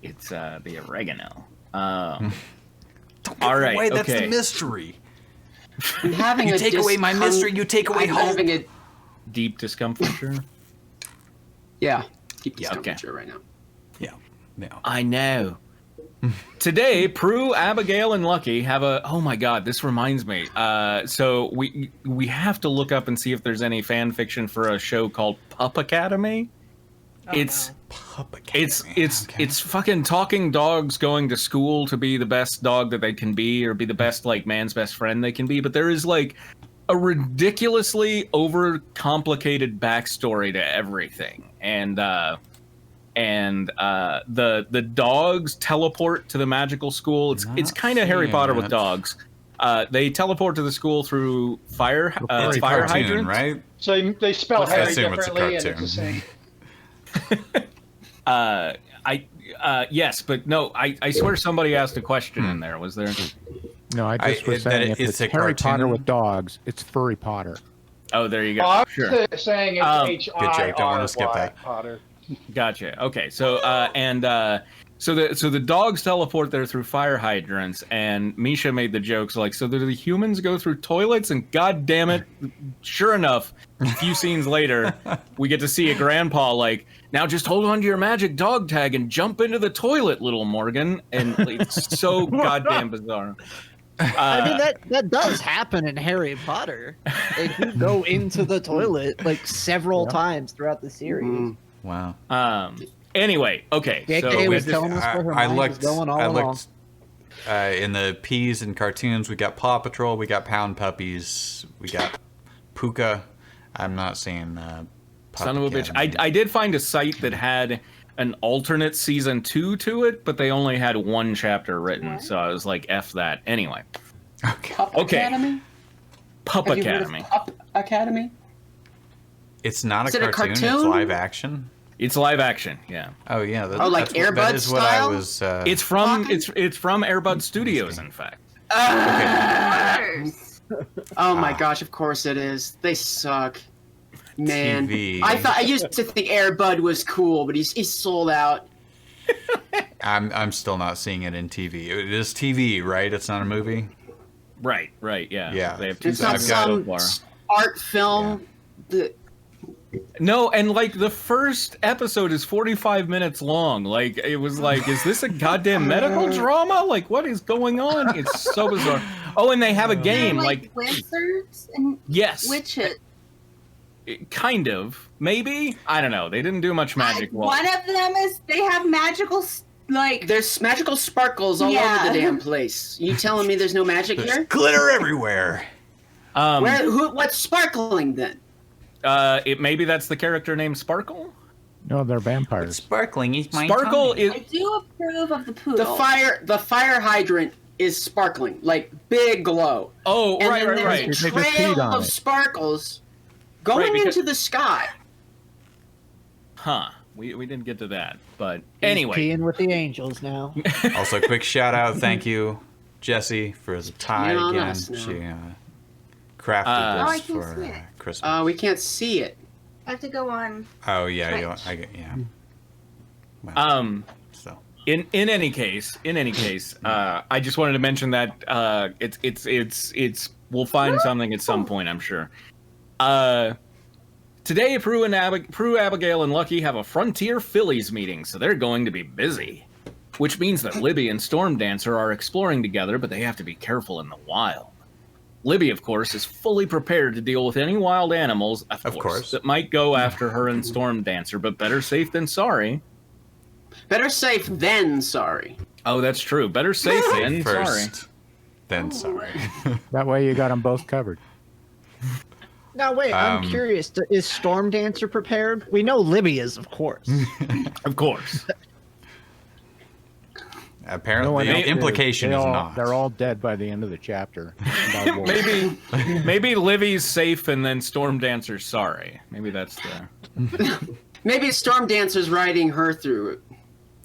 It's the oregano.
Don't
All right,
away, that's
okay.
the mystery.
I'm having
You take away my mystery, you take away
I'm
hope.
having a
Deep discomfiture.
deep
Yeah, okay.
discomfiture right now.
Yeah. No.
I know. Today, Prue, Abigail, and Lucky have a. Oh my God! This reminds me. So we have to look up and see if there's any fan fiction for a show called Pup Academy. It's it's fucking talking dogs going to school to be the best dog that they can be, or be the best like man's best friend they can be. But there is like a ridiculously overcomplicated backstory to everything, and the dogs teleport to the magical school. It's kind of Harry Potter with dogs. They teleport to the school through fire
It's a
fire
cartoon,
hydrants,
right?
So they spell
Let's
Harry
assume it's a
differently, and it's
cartoon.
the same.
Yes, but no, I swear somebody asked a question in there. Was there?
No, I just was
that
saying if
it's
it's
a
Harry Potter
cartoon.
with dogs, it's Furry Potter.
Oh, there you go.
I was
Sure.
saying it's
Good joke, don't wanna skip
H-I-R-Y
that.
Potter.
Gotcha. Okay, so so the dogs teleport there through fire hydrants, and Misha made the jokes like, so do the humans go through toilets? And god damn it, sure enough, a few scenes later, we get to see a grandpa like, now just hold on to your magic dog tag and jump into the toilet, little Morgan. And it's so goddamn bizarre.
I mean that does happen in Harry Potter. They do go into the toilet like several times throughout the series.
Wow.
Anyway, okay.
JK
So
was telling us where her
I
mind was
looked.
going all
I
along.
looked. In the P's and cartoons, we got Paw Patrol, we got Pound Puppies, we got Puka. I'm not seeing. Pup
son of a bitch.
Academy.
I did find a site that had an alternate season 2 to it, but they only had one chapter written, so I was like, F that. Anyway.
Okay.
Pup
Okay.
Academy?
Pup
Have you heard
Academy.
of Pup Academy?
It's not
Is
a
it a
cartoon. It's
cartoon?
live action.
It's live action, yeah.
Oh yeah.
Oh, like
that
Air Bud
is what
style?
I was.
It's from Airbud Studios, in fact.
Oh my gosh, of course it is. They suck. Man.
TV.
I used to think Air Bud was cool, but he's sold out.
I'm still not seeing it in TV. It is TV, right? It's not a movie.
Right, yeah.
Yeah.
They have two
It's not
seasons so
some
far.
art film.
No, and like the first episode is 45 minutes long. Like it was like, is this a goddamn medical drama? Like what is going on? It's so bizarre. Oh, and they have a game like
wizards and
yes,
witches.
kind of, maybe. I don't know. They didn't do much magic.
One of them is they have magical like
There's magical sparkles all
Yeah.
over the damn place. You telling me there's no magic
There's
here?
glitter everywhere.
What's sparkling then?
Maybe that's the character named Sparkle.
No, they're
But
vampires.
sparkling is my
Sparkle
tummy.
is
I do approve of the poodle.
The fire hydrant is sparkling, like big glow.
oh
And
right
then
right right.
there's
They
a
just
trail
peed on
of
it.
sparkles going
Right, because-
into the sky.
Huh. We didn't get to that, but
He's
anyway.
peeing with the angels now.
Also, quick shout out, thank you, Jessie, for the tie
on
again.
us now.
She crafted
Oh, I
this
can see
for
it.
Christmas.
We can't see it.
I have to go on.
Oh yeah,
Twitch.
yeah. Well, so
In any case, I just wanted to mention that it's we'll find something at some point, I'm sure. Today, Prue, Abigail, and Lucky have a Frontier Phillies meeting, so they're going to be busy. Which means that Libby and Storm Dancer are exploring together, but they have to be careful in the wild. Libby, of course, is fully prepared to deal with any wild animals, of course, that might go after her and Storm Dancer, but better safe than sorry.
Better safe than sorry.
Oh, that's true. Better safe than sorry.
first, then sorry.
That way you got them both covered.
Now wait, I'm curious. Is Storm Dancer prepared? We know Libby is, of course.
Of course.
Apparently,
one
the
else
implication is not.
They're all dead by the end of the chapter.
Maybe Livy's safe and then Storm Dancer's sorry. Maybe that's the...
Maybe Storm Dancer's riding her through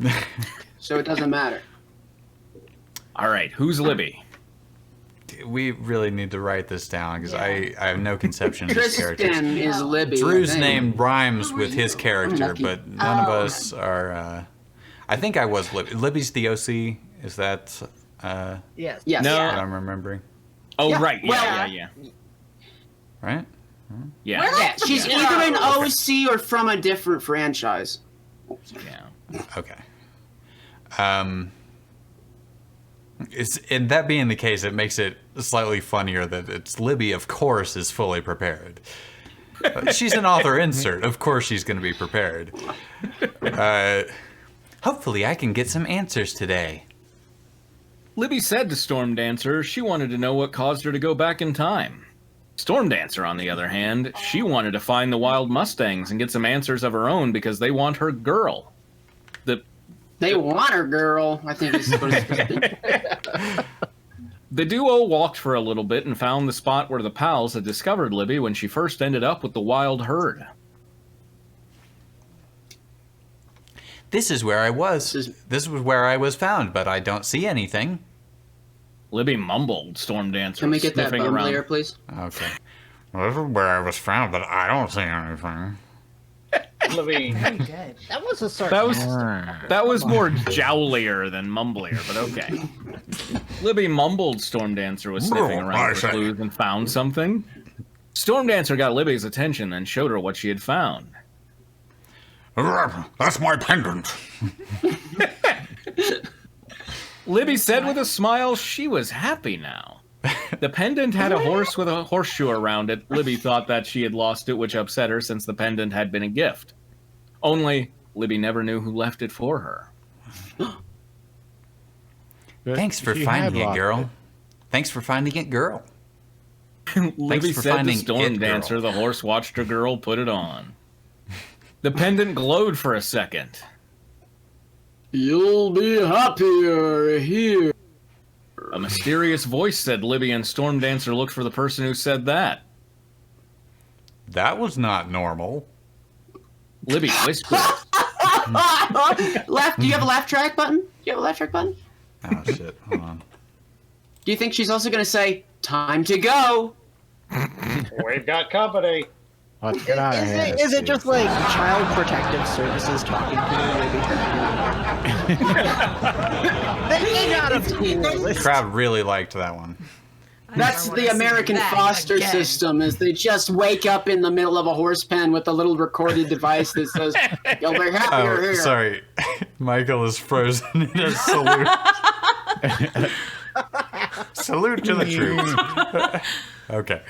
it. So it doesn't matter.
All right, who's Libby?
We really need to write this down because I have no conception of this character.
Kristen is Libby.
Drew's
I think.
name rhymes with his character,
lucky.
but none of us are. I think I was Libby. Libby's the OC. Is that
Yes.
Yes.
No.
what I'm remembering?
Oh,
Yeah,
right.
well-
Yeah.
Right?
Yeah.
Yeah, she's either an OC or from a different franchise.
Yeah.
Okay. And that being the case, it makes it slightly funnier that it's Libby, of course, is fully prepared. She's an author insert. Of course she's going to be prepared. Hopefully I can get some answers today.
Libby said to Storm Dancer she wanted to know what caused her to go back in time. Storm Dancer, on the other hand, she wanted to find the wild Mustangs and get some answers of her own because they want her girl.
They want her, girl. I think it's supposed to be.
The duo walked for a little bit and found the spot where the pals had discovered Libby when she first ended up with the wild herd.
This is where I was. This was where I was found, but I don't see anything.
Libby mumbled, Storm Dancer,
Can we get that
sniffing
bum
around.
layer, please?
Okay. Well, this is where I was found, but I don't see anything.
Libby.
Very good.
That was a
That was more jowlier than mumblier, but okay. Libby mumbled Storm Dancer was sniffing around for clues and found something. Storm Dancer got Libby's attention and showed her what she had found.
That's my pendant.
Libby said with a smile she was happy now. The pendant had a horse with a horseshoe around it. Libby thought that she had lost it, which upset her since the pendant had been a gift. Only, Libby never knew who left it for her.
Thanks for finding it, girl. Thanks for finding it, girl.
Libby
for
said to
finding
Storm
it, girl.
Dancer the horse watched her girl put it on. The pendant glowed for a second.
You'll be happier here.
A mysterious voice said Libby and Storm Dancer looked for the person who said that.
That was not normal.
Libby whispered.
Laugh. Do you have a laugh track button? Do you have a laugh track button?
Oh, shit. Hold on.
Do you think she's also going to say, time to go?
We've got company.
Let's get out of here.
Is it just like Child Protective Services talking to you? They got a
The crowd really liked that one.
That's the American foster system, is they just wake up in the middle of a horse pen with a little recorded device that says, you'll be happier
Oh,
here.
sorry. Michael is frozen in a salute. Salute to the troops. Okay.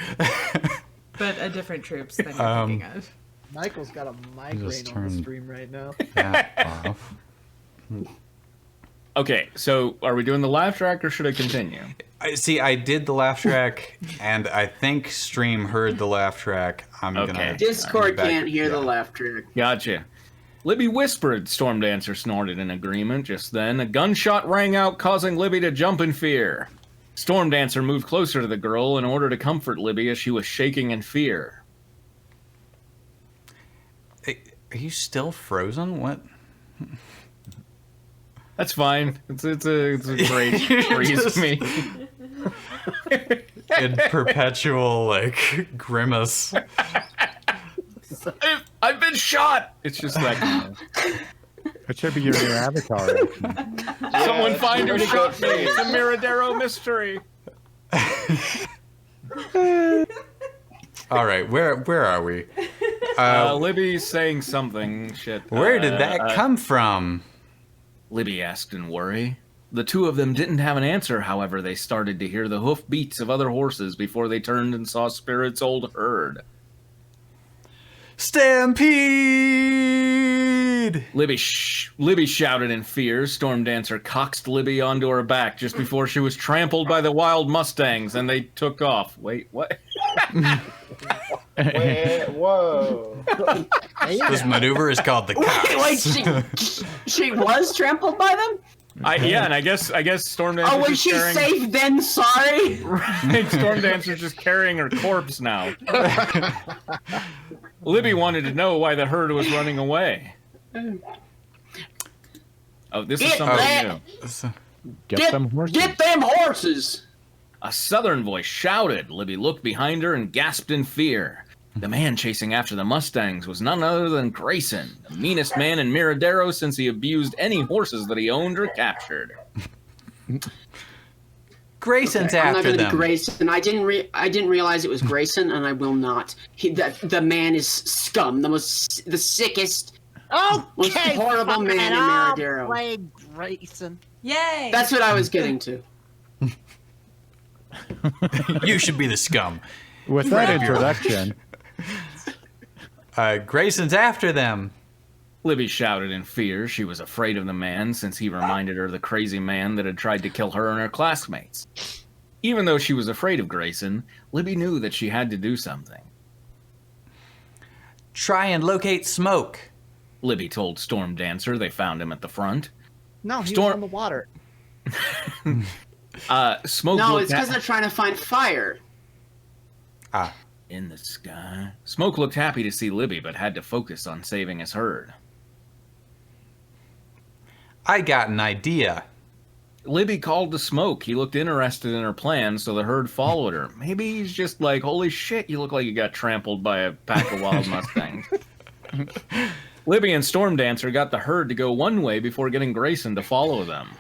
But a different troops than you're thinking of.
Michael's got a migraine on the
turned-
stream right now.
That off.
Okay, so are we doing the laugh track or should I continue?
See, I did the laugh track, and I think Stream heard the laugh track. I'm
Okay.
gonna.
Discord
back-
can't hear the
yeah.
laugh track.
Gotcha. Libby whispered. Stormdancer snorted in agreement. Just then, a gunshot rang out, causing Libby to jump in fear. Stormdancer moved closer to the girl in order to comfort Libby as she was shaking in fear.
Are you still frozen? What?
That's fine. It's a great freeze to me.
In perpetual, like, grimace.
I've been shot! It's just like...
It should be your new avatar.
Someone find who shot me! It's a Miradero Mystery!
All right, where are we?
Libby's saying something. Shit.
Where did that come from?
Libby asked in worry. The two of them didn't have an answer, however, they started to hear the hoof beats of other horses before they turned and saw Spirit's old herd.
Stampede!
Libby shouted in fear. Stormdancer coaxed Libby onto her back just before she was trampled by the wild Mustangs, and they took off. Wait, what?
Wait, whoa.
This maneuver is called the cox.
Wait, she was trampled by them?
Yeah, and I guess Stormdancer.
Oh, was she safe then? Sorry.
Stormdancer's just carrying her corpse now. Libby wanted to know why the herd was running away. Oh, this is something new.
Get them horses.
Get them horses!
A southern voice shouted. Libby looked behind her and gasped in fear. The man chasing after the Mustangs was none other than Grayson, the meanest man in Miradero since he abused any horses that he owned or captured.
Grayson's after
I'm not gonna
them.
be Grayson. I didn't realize it was Grayson, and I will not. The man is scum. The sickest, most horrible man in Miradero.
Play Grayson.
Yay!
That's what I was getting to.
You should be the scum.
With that introduction,
Grayson's after them.
Libby shouted in fear. She was afraid of the man since he reminded her of the crazy man that had tried to kill her and her classmates. Even though she was afraid of Grayson, Libby knew that she had to do something.
Try and locate Smoke.
Libby told Stormdancer they found him at the front.
No, he was on the water.
Smoke
No,
looked
it's because they're trying to find fire.
in the sky. Smoke looked happy to see Libby, but had to focus on saving his herd.
I got an idea.
Libby called to Smoke. He looked interested in her plan, so the herd followed her. Maybe he's just like, holy shit, you look like you got trampled by a pack of wild Mustangs. Libby and Stormdancer got the herd to go one way before getting Grayson to follow them.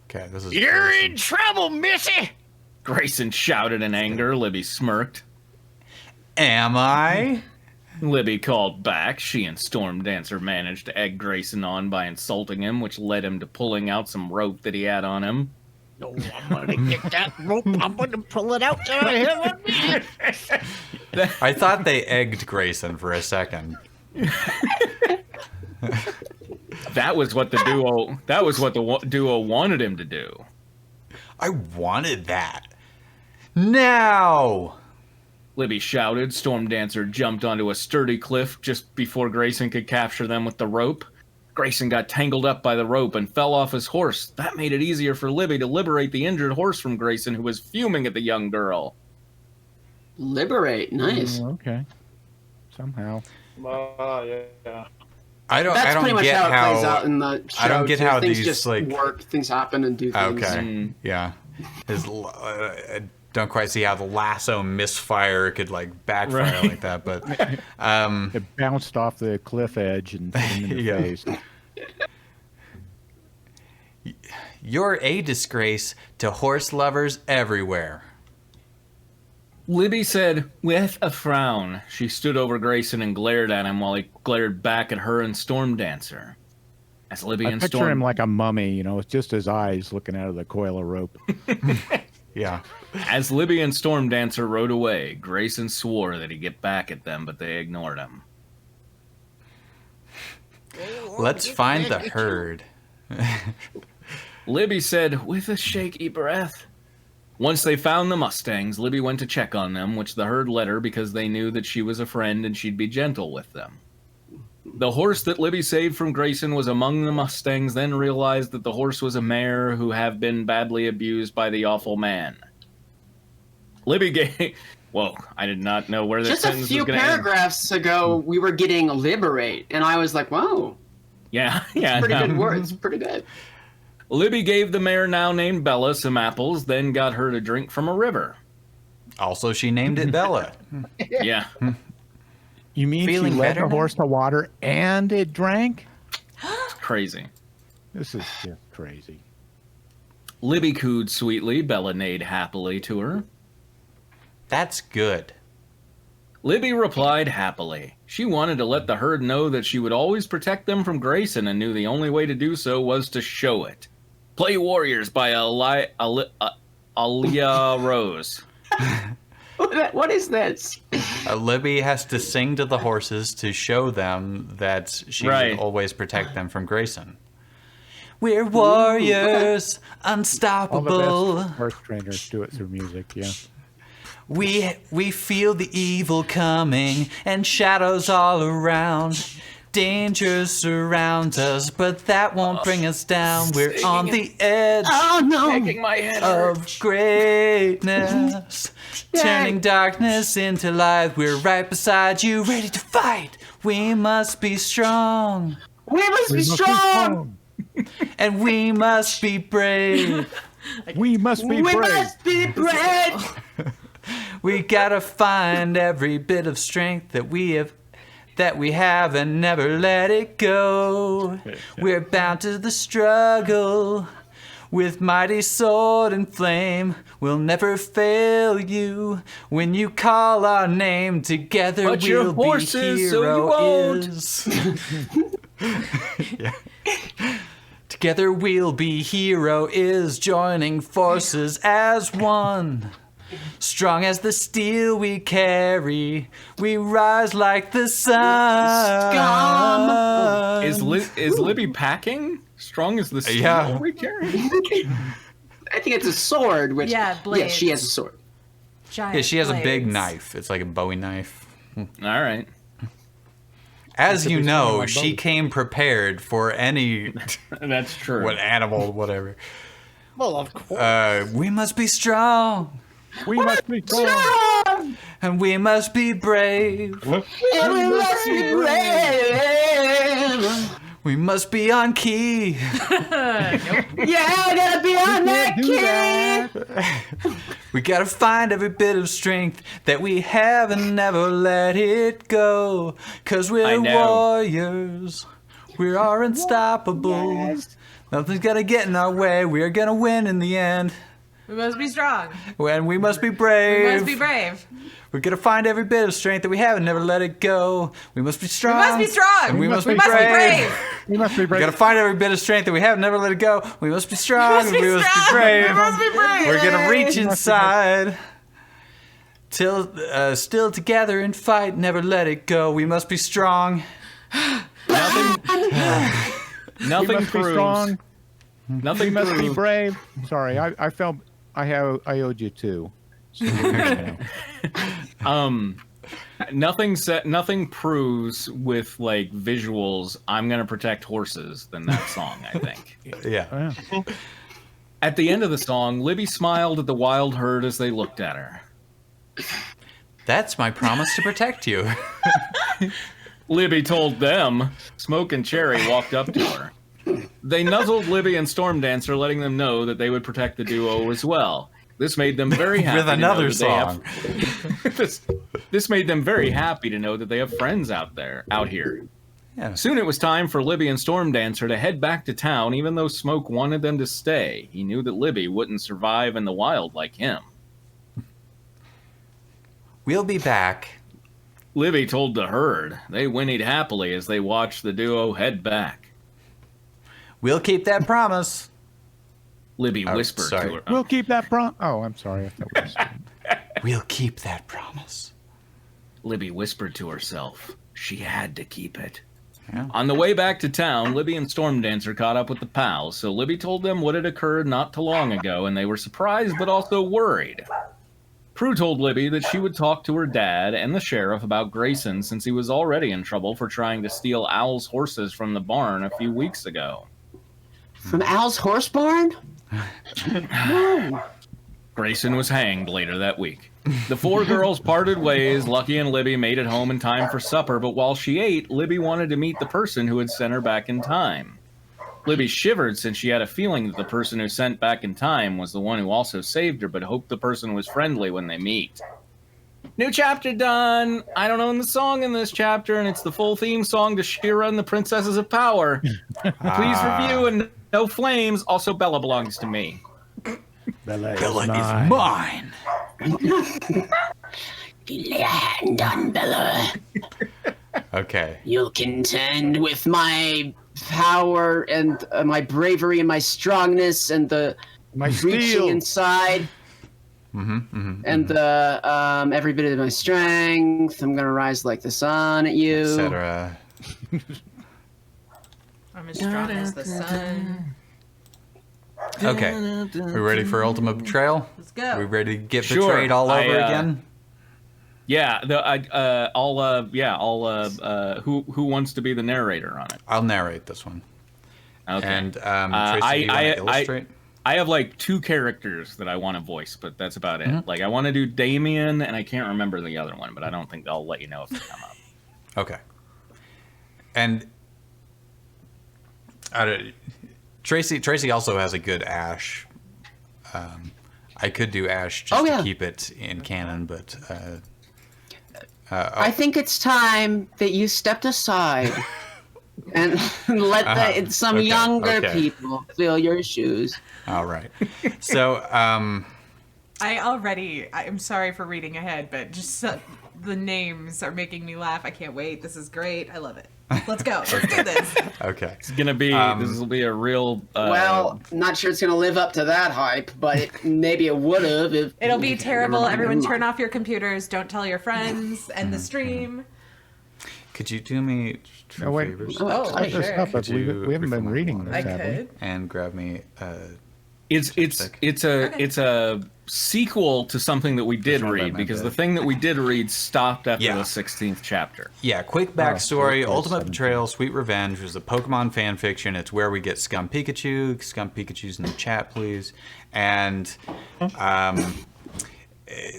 Okay, this is.
You're in trouble, Missy!
Grayson shouted in anger. Libby smirked.
Am I?
Libby called back. She and Stormdancer managed to egg Grayson on by insulting him, which led him to pulling out some rope that he had on him.
No, I'm gonna get that rope. I'm gonna pull it out.
I thought they egged Grayson for a second.
That was what the duo. That was what the duo wanted him to do.
I wanted that. Now!
Libby shouted. Stormdancer jumped onto a sturdy cliff just before Grayson could capture them with the rope. Grayson got tangled up by the rope and fell off his horse. That made it easier for Libby to liberate the injured horse from Grayson, who was fuming at the young girl.
Liberate, nice.
Okay. Somehow.
Yeah.
I don't
pretty much
get
how it plays out in the show.
I don't get
too.
how
things
these
just
like
work. Things happen and do things.
Okay. Yeah. I don't quite see how the lasso misfire could like backfire like that, but
It bounced off the cliff edge and hit him in the
Yeah.
face.
you're a disgrace to horse lovers everywhere.
Libby said with a frown. She stood over Grayson and glared at him while he glared back at her and Stormdancer. As Libby
I
and
picture him like a mummy, you know, it's just his eyes looking out of the coil of rope.
Yeah.
As Libby and Stormdancer rode away, Grayson swore that he'd get back at them, but they ignored him.
Let's find the herd.
Libby said with a shaky breath. Once they found the Mustangs, Libby went to check on them, which the herd let her because they knew that she was a friend and she'd be gentle with them. The horse that Libby saved from Grayson was among the Mustangs, then realized that the horse was a mare who have been badly abused by the awful man. Libby gave... Whoa, I did not know where this
Just a
sentence
few
was going to end.
paragraphs ago, we were getting liberate, and I was like, "Whoa,
Yeah.
pretty good words, pretty good."
Libby gave the mare now named Bella some apples, then got her to drink from a river.
Also, she named it Bella.
Yeah.
You mean
Feeling
she led
better
the horse to water and it drank?
It's crazy.
This is just crazy.
Libby cooed sweetly, Bella neighed happily to her.
That's good.
Libby replied happily. She wanted to let the herd know that she would always protect them from Grayson and knew the only way to do so was to show it. Play Warriors by Aaliyah Rose.
What is this?
Libby has to sing to the horses to show them that she
Right.
will always protect them from Grayson. We're warriors,
All the
unstoppable.
best horse trainers do it through music, yeah.
We feel the evil coming and shadows all around. Danger surrounds us, but that won't bring us down. We're on the edge
Making my head hurt.
of greatness, turning darkness into light. We're right beside you, ready to fight. We must be strong,
We must be strong.
and we must be brave.
We must be
We
brave.
must be brave.
We gotta find every bit of strength that we have and never let it go. We're bound to the struggle with mighty sword and flame. We'll never fail you when you call our name. Together
But your
we'll
horses,
be
so you won't.
hero is. Yeah. Together we'll be hero is, joining forces as one. Strong as the steel we carry, we rise like the sun.
Is Libby packing? Strong as the steel
Yeah.
we carry?
I think it's a sword. Which,
Yeah, blades.
she has a sword.
Giant
Yeah, she has a big
blades.
knife. It's like a Bowie knife.
All right.
As you
be
know,
swinging my
she
bow.
came prepared for any
That's true.
what animal, whatever.
Well, of course.
We must be strong,
We must be strong.
and we must be brave.
And we must be brave.
We must be on key.
Yeah, I gotta be on that
do
key.
that.
We gotta find every bit of strength that we have and never let it go. 'Cause
I
we're
know.
warriors. We are unstoppable. Nothing's gonna get in our way. We are gonna win in the end.
We must be strong.
And we must be brave.
We must be brave.
We're gonna find every bit of strength that we have and never let it go. We must be strong.
We must be strong.
And we must be
We must be
brave.
brave.
We must be
We
brave.
gotta find every bit of strength that we have and never let it go. We must be strong.
We must be strong.
brave.
We must be brave.
We're gonna reach inside. Till still together and fight, never let it go. We must be strong.
Nothing
We must be
proves.
strong.
Nothing
We must be
proves.
brave. Sorry, I felt I owed you two. So,
Nothing proves with like visuals I'm gonna protect horses than that song, I think.
Yeah.
yeah.
At the end of the song, Libby smiled at the wild herd as they looked at her.
That's my promise to protect you.
Libby told them. Smoke and Cherry walked up to her. They nuzzled Libby and Storm Dancer, letting them know that they would protect the duo as well. This made them very happy
With
to know
another
that they
song.
have- this made them very happy to know that they have friends out here.
Yeah.
Soon it was time for Libby and Storm Dancer to head back to town, even though Smoke wanted them to stay. He knew that Libby wouldn't survive in the wild like him.
We'll be back.
Libby told the herd. They whinnied happily as they watched the duo head back.
We'll keep that promise.
Libby
Oh,
whispered
sorry.
to her.
We'll keep that Oh, I'm sorry. I thought we was-
We'll keep that promise.
Libby whispered to herself. She had to keep it.
Yeah.
On the way back to town, Libby and Storm Dancer caught up with the pals, so Libby told them what had occurred not too long ago, and they were surprised but also worried. Prue told Libby that she would talk to her dad and the sheriff about Grayson since he was already in trouble for trying to steal Al's horses from the barn a few weeks ago.
From Al's horse barn?
Grayson was hanged later that week. The four girls parted ways. Lucky and Libby made it home in time for supper, but while she ate, Libby wanted to meet the person who had sent her back in time. Libby shivered since she had a feeling that the person who sent back in time was the one who also saved her, but hoped the person was friendly when they meet. New chapter done! I don't own the song in this chapter, and it's the full theme song to She-Ra and the Princesses of Power. Please review and no flames. Also, Bella belongs to me.
Bella
is mine.
Lay a hand on Bella.
Okay.
You'll contend with my power and my bravery and my strongness and the
My
reaching
steel.
inside and every bit of my strength. I'm gonna rise like the sun at you.
Etc.
I'm as strong as the sun.
Okay. We ready for Ultimate Betrayal?
Let's go.
We ready to get
Sure.
betrayed all over again?
Yeah, who wants to be the narrator on it?
I'll narrate this one.
Okay.
And Tracy, do you want to illustrate?
I have like 2 characters that I want to voice, but that's about it. Like I want to do Damien, and I can't remember the other one, but I don't think I'll let you know if they come up.
Okay. And Tracy also has a good Ash. I could do Ash just to keep it in canon, but
I think it's time that you stepped aside and let some younger people fill your shoes.
All right. So,
I'm sorry for reading ahead, but just the names are making me laugh. I can't wait. This is great. I love it. Let's go. Let's do this.
okay.
It's gonna be this will be a real.
Well, not sure it's gonna live up to that hype, but maybe it would have.
It'll be terrible. Everyone, turn off your computers. Don't tell your friends. End the stream.
Could you do me two favors?
Oh,
This
sure.
up, we haven't been reading this,
I
have we?
could.
And grab me.
It's a sequel to something that we did read because the thing that we did read stopped after the 16th chapter.
Yeah, quick backstory.
okay,
Ultimate
17.
Betrayal, Sweet Revenge was a Pokemon fan fiction. It's where we get Scum Pikachu. Scum Pikachu's in the chat, please. And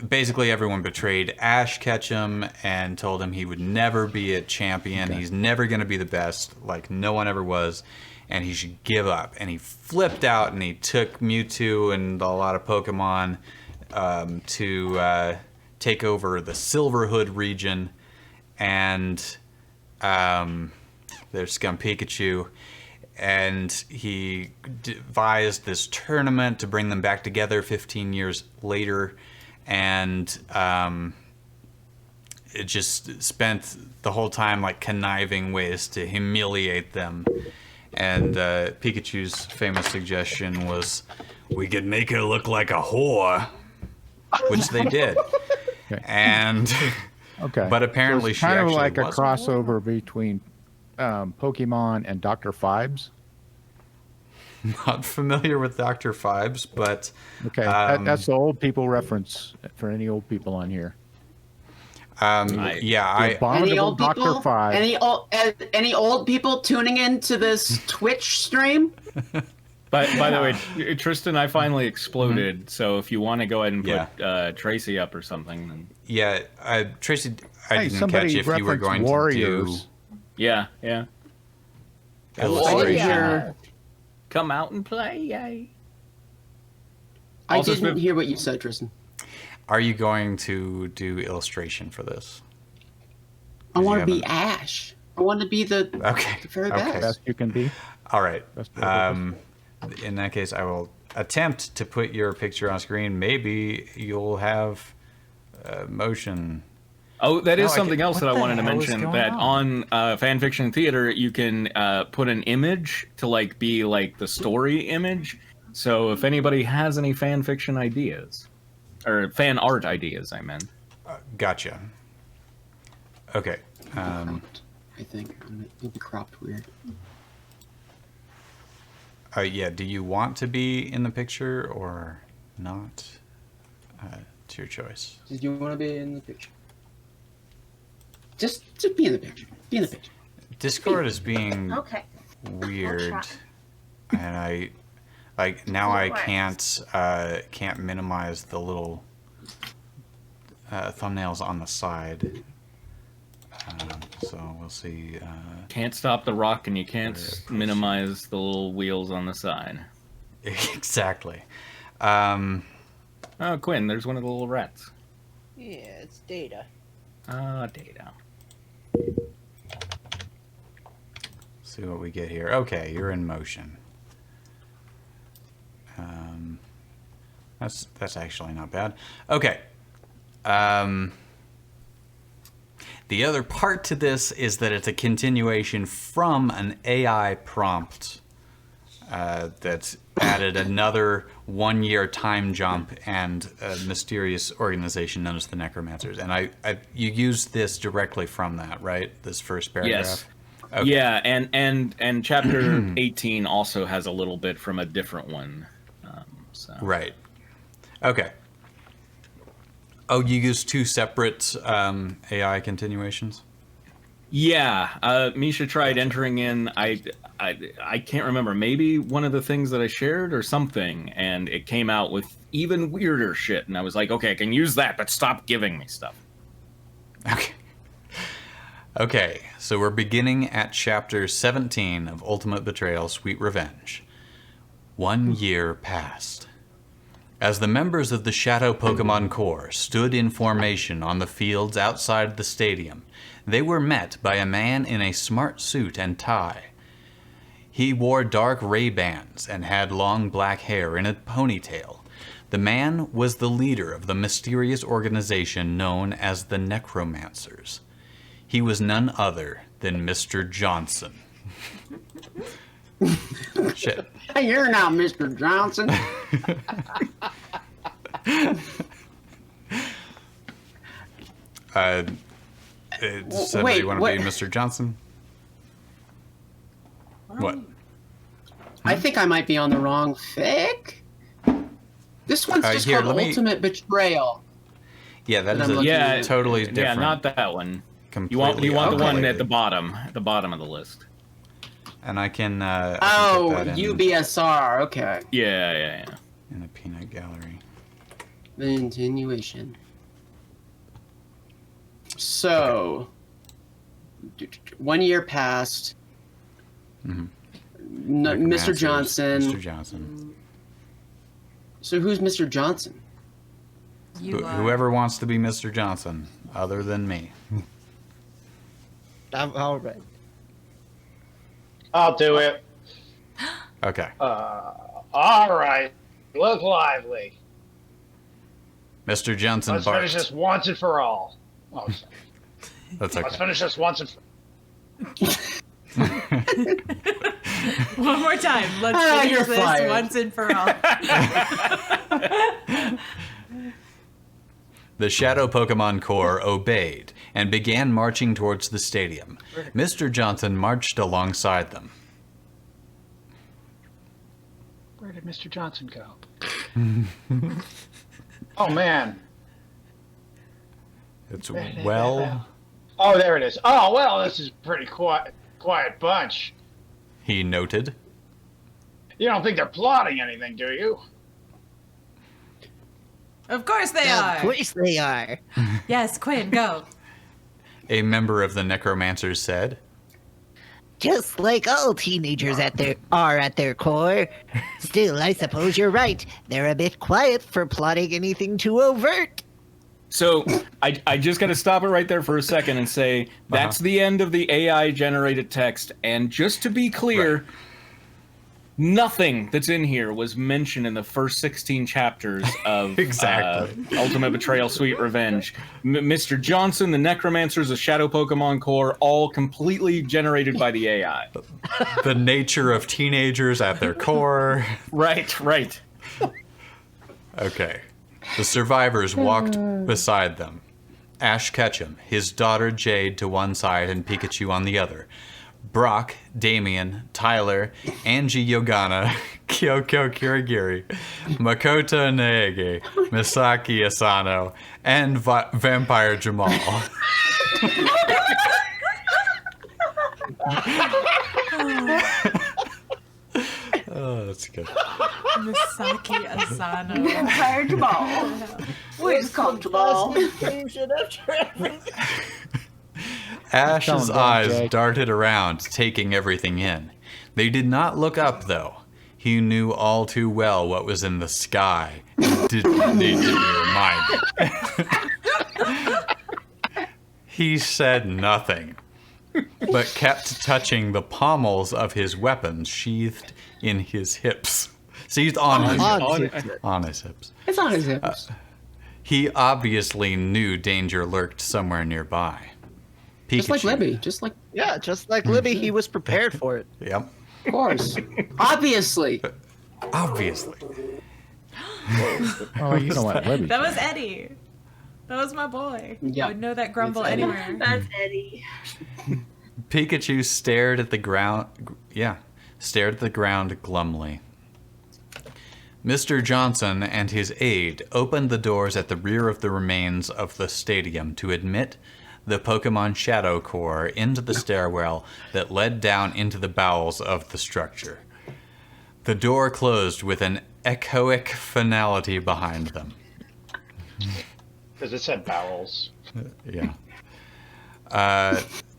basically everyone betrayed Ash Ketchum and told him he would never be a champion. He's never going to be the best, like no one ever was. And he should give up. And he flipped out and he took Mewtwo and a lot of Pokemon to take over the Silverhood region. And there's Scum Pikachu. And he devised this tournament to bring them back together 15 years later. And it just spent the whole time like conniving ways to humiliate them. And Pikachu's famous suggestion was, we could make her look like a whore, which they did. And but apparently
so it's
she
kind of
actually
like a
was
crossover between Pokemon and Dr. Fibes.
Not familiar with Dr. Fibes, but
Okay, that's the old people reference for any old people on here.
Any
Abominable
old
Dr.
people?
Five.
Any old people tuning in to this Twitch stream?
By the way, Tristan, I finally exploded. So if you want to go ahead and put Tracy up or something, then...
Yeah, Tracy, I didn't
somebody
catch if you were
referenced
going
Warriors.
to
Yeah.
do illustration.
Come out and play, yay.
I
Also,
didn't
Smith-
hear what you said, Tristan.
Are you going to do illustration for this?
I want to be Ash. I want to be the very best.
Best you can be.
All right.
Best you can
In that case, I will attempt to put your picture on screen. Maybe you'll have motion.
Oh, that is
No,
something else that I
what the
wanted to
hell is
mention.
going
That
on?
on Fanfiction Theater, you can put an image to like be like the story image. So if anybody has any fan fiction ideas, or fan art ideas, I meant.
Gotcha. Okay.
I think it'll be cropped weird.
Yeah. Do you want to be in the picture or not? It's your choice.
Do you want to be in the picture? Just be in the picture. Be in the picture.
Discord is being
Okay.
weird,
I'll
and I
It
can't minimize the little thumbnails on the side. So we'll see.
Can't stop the rock, and you can't minimize the little wheels on the side.
Exactly.
Oh, Quinn, there's one of the little rats.
Yeah, it's Data.
Data.
See what we get here. Okay, you're in motion. That's actually not bad. Okay. The other part to this is that it's a continuation from an AI prompt that's added another 1 year time jump and a mysterious organization known as the Necromancers. And you used this directly from that, right? This first paragraph?
Yes.
Okay.
Yeah, and chapter 18 also has a little bit from a different one.
Right. Okay. Oh, you used two separate AI continuations?
Yeah, Misha tried entering in. I can't remember. Maybe one of the things that I shared or something, and it came out with even weirder shit. And I was like, okay, I can use that, but stop giving me stuff.
Okay. Okay, so we're beginning at chapter 17 of Ultimate Betrayal, Sweet Revenge. 1 year passed. As the members of the Shadow Pokemon Corps stood in formation on the fields outside the stadium, they were met by a man in a smart suit and tie. He wore dark Ray-Bans and had long black hair in a ponytail. The man was the leader of the mysterious organization known as the Necromancers. He was none other than Mr. Johnson. Shit.
Hey, you're now Mr. Johnson.
Somebody want to be Mr. Johnson? What?
I think I might be on the wrong fic. This one's just
here,
called Ultimate Betrayal.
Yeah, that is totally different.
Yeah, not that one.
Completely
You want the one
unrelated.
at the bottom of the list.
And I can. I
Oh,
can put that in,
UBSR. Okay.
Yeah.
in the peanut gallery.
The continuation. So, 1 year passed.
Mhm.
Mr. Johnson.
Mr. Johnson.
So who's Mr. Johnson?
You are.
Whoever wants to be Mr. Johnson, other than me.
All right.
I'll do it.
Okay.
All right. Look lively.
Mr. Johnson
Let's
barked.
finish this once and for all. Oh, sorry.
That's
Let's
okay.
finish this once and for
One more time. Let's
You're
finish this
fired.
once and for all.
The Shadow Pokemon Corps obeyed and began marching towards the stadium. Mr. Johnson marched alongside them.
Where did Mr. Johnson go? Oh, man.
It's well,
Oh, there it is. Oh, well, this is a pretty quiet bunch.
he noted.
You don't think they're plotting anything, do you?
Of course they
Of
are.
course they are.
Yes, Quinn, go.
A member of the Necromancers said.
Just like all teenagers at their core. Still, I suppose you're right. They're a bit quiet for plotting anything too overt.
So I just got to stop it right there for a second and say that's the end of the AI generated text. And just to be clear, nothing that's in here was mentioned in the first 16 chapters of
Exactly.
Ultimate Betrayal, Sweet Revenge. Mr. Johnson, the Necromancers, the Shadow Pokemon Corps, all completely generated by the AI.
The nature of teenagers at their core.
Right.
Okay. The survivors walked beside them. Ash Ketchum, his daughter Jade to one side and Pikachu on the other. Brock, Damien, Tyler, Angie Yogana, Kyoko Kirigiri, Makoto Naege, Misaki Asano, and Vampire Jamal. Oh, that's good.
Misaki Asano.
Vampire Jamal. We just called Jamal.
Ash's eyes darted around, taking everything in. They did not look up, though. He knew all too well what was in the sky. Didn't need to be reminded. He said nothing, but kept touching the pommels of his weapons sheathed in his hips. Seized on his hips.
It's on his hips.
He obviously knew danger lurked somewhere nearby. Pikachu.
Just like Libby.
Just like Libby, he was prepared for it.
Yep.
Of course. Obviously.
Obviously.
Oh, you know what, Libby.
That was Eddie. That was my boy.
Yeah.
I would know that grumble anywhere.
That's Eddie.
Pikachu stared at the ground. Stared at the ground glumly. Mr. Johnson and his aide opened the doors at the rear of the remains of the stadium to admit the Pokemon Shadow Corps into the stairwell that led down into the bowels of the structure. The door closed with an echoic finality behind them.
Because it said bowels.
Yeah.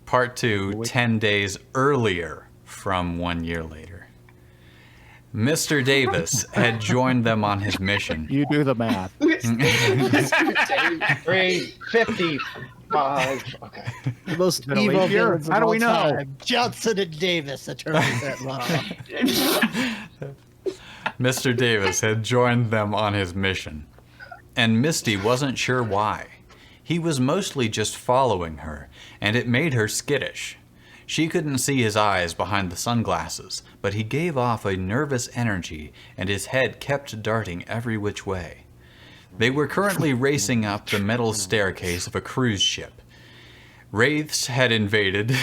Part 2, 10 days earlier from 1 year later. Mr. Davis had joined them on his mission.
You do the math.
355. Okay.
The most
been a
evil
leap year.
villains of
How do
all
we know?
time. Johnson and Davis, attorneys at law.
Mr. Davis had joined them on his mission, and Misty wasn't sure why. He was mostly just following her, and it made her skittish. She couldn't see his eyes behind the sunglasses, but he gave off a nervous energy, and his head kept darting every which way. They were currently racing up the metal staircase of a cruise ship. Wraiths had invaded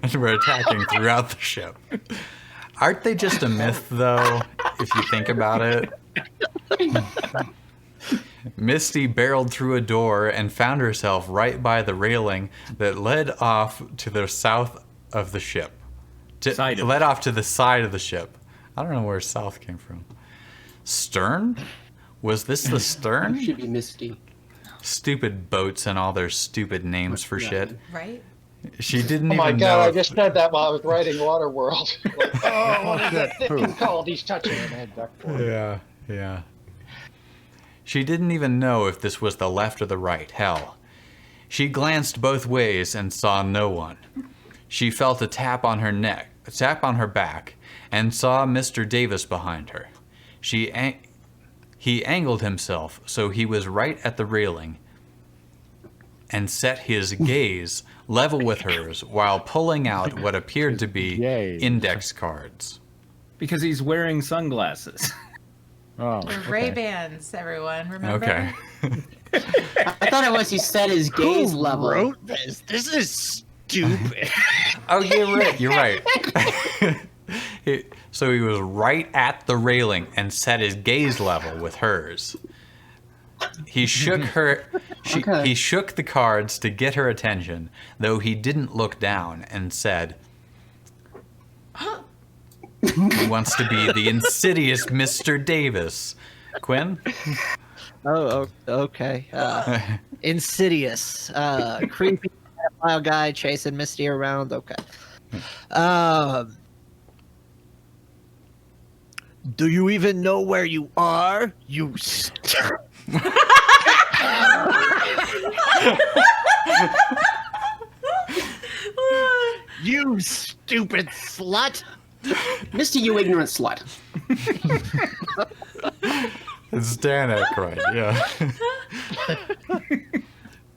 and were attacking throughout the ship. Aren't they just a myth, though, if you think about it? Misty barreled through a door and found herself right by the railing that led off to the south of the ship. Led off to the side of the ship. I don't know where south came from. Stern? Was this the stern?
Should be Misty.
Stupid boats and all their stupid names for shit.
Right?
She didn't
Oh
even
my
know.
god, I
if-
just said that while I was writing Waterworld. Like, oh, what is that thing called? He's touching it.
Yeah. She didn't even know if this was the left or the right. Hell. She glanced both ways and saw no one. She felt a tap on her neck, a tap on her back, and saw Mr. Davis behind her. He angled himself so he was right at the railing and set his gaze level with hers while pulling out what appeared to be index cards.
Because he's wearing sunglasses.
Oh,
They're Ray-Bans, everyone. Remember?
Okay.
I thought it was he set his gaze level.
Wrote this? This is stupid.
Oh, you're right. So he was right at the railing and set his gaze level with hers. He shook her. He shook the cards to get her attention, though he didn't look down, and said, "He wants to be the insidious Mr. Davis." Quinn?
Oh, okay. Insidious. Creepy pedophile guy chasing Misty around. Okay. Do you even know where you are? You You stupid slut.
Misty, you ignorant slut.
It's Dan Aykroyd, yeah.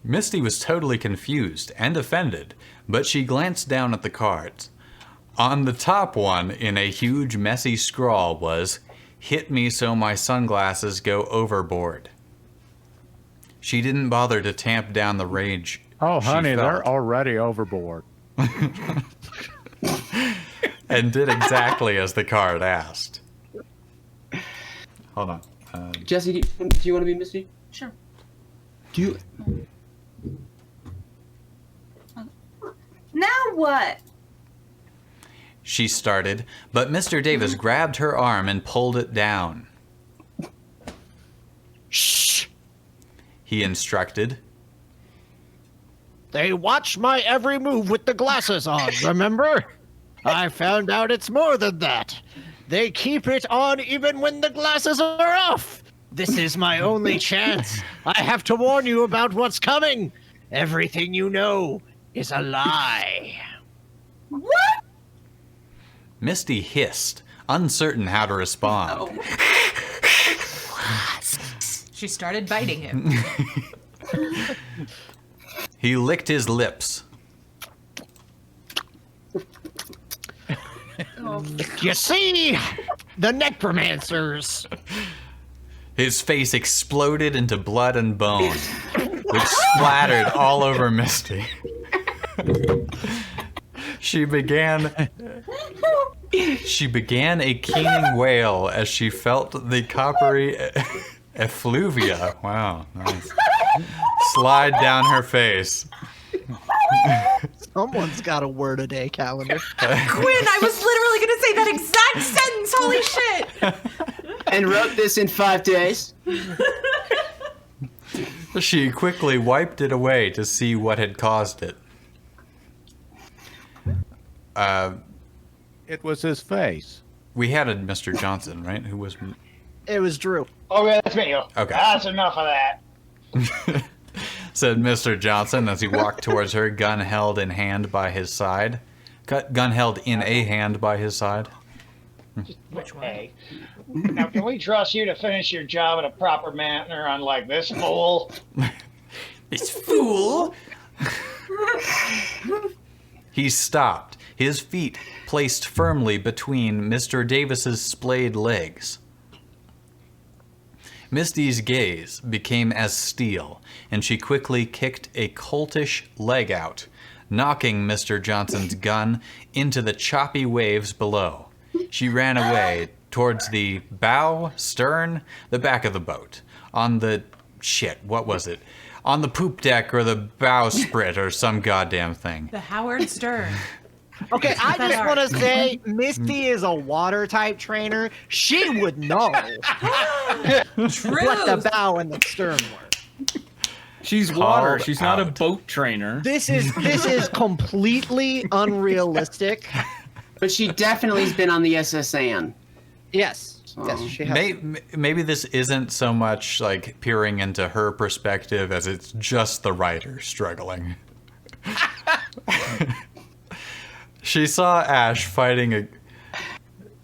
Misty was totally confused and offended, but she glanced down at the cards. On the top one, in a huge messy scrawl, was, "Hit me so my sunglasses go overboard." She didn't bother to tamp down the rage.
Oh,
she
honey,
felt.
they're already overboard.
and did exactly as the card asked. Hold on.
Jesse, do you want to be Misty?
Sure.
Do you?
Now what?
She started, but Mr. Davis grabbed her arm and pulled it down.
Shh!
He instructed.
They watch my every move with the glasses on, remember? I found out it's more than that. They keep it on even when the glasses are off. This is my only chance. I have to warn you about what's coming. Everything you know is a lie.
What?
Misty hissed, uncertain how to respond.
She started biting him.
He licked his lips.
You see, the necromancers.
His face exploded into blood and bone, which splattered all over Misty. She began a keening wail as she felt the coppery effluvia, wow, nice, slide down her face.
Someone's got a word a day calendar.
Quinn, I was literally going to say that exact sentence. Holy shit.
And wrote this in 5 days.
She quickly wiped it away to see what had caused it.
It was his face.
We had a Mr. Johnson, right? Who was...
It was Drew.
Oh, yeah, that's me.
Okay.
That's enough of that.
Said Mr. Johnson as he walked towards her, gun held in hand by his side. Gun held in a hand by his side.
Which way? Now, can we trust you to finish your job in a proper manner, unlike this fool?
This fool! He stopped, his feet placed firmly between Mr. Davis's splayed legs. Misty's gaze became as steel, and she quickly kicked a coltish leg out, knocking Mr. Johnson's gun into the choppy waves below. She ran away towards the bow, stern, the back of the boat. On the... shit, what was it? On the poop deck or the bowsprit or some goddamn thing.
The Howard Stern.
Okay, I just want to say Misty is a water type trainer. She would know
True.
what the bow and the stern were.
She's water.
Called
She's not a
out.
boat trainer.
This is completely unrealistic.
But she definitely has been on the SS Anne.
Yes. Yes, she has.
Maybe this isn't so much like peering into her perspective as it's just the writer struggling. She saw Ash fighting a...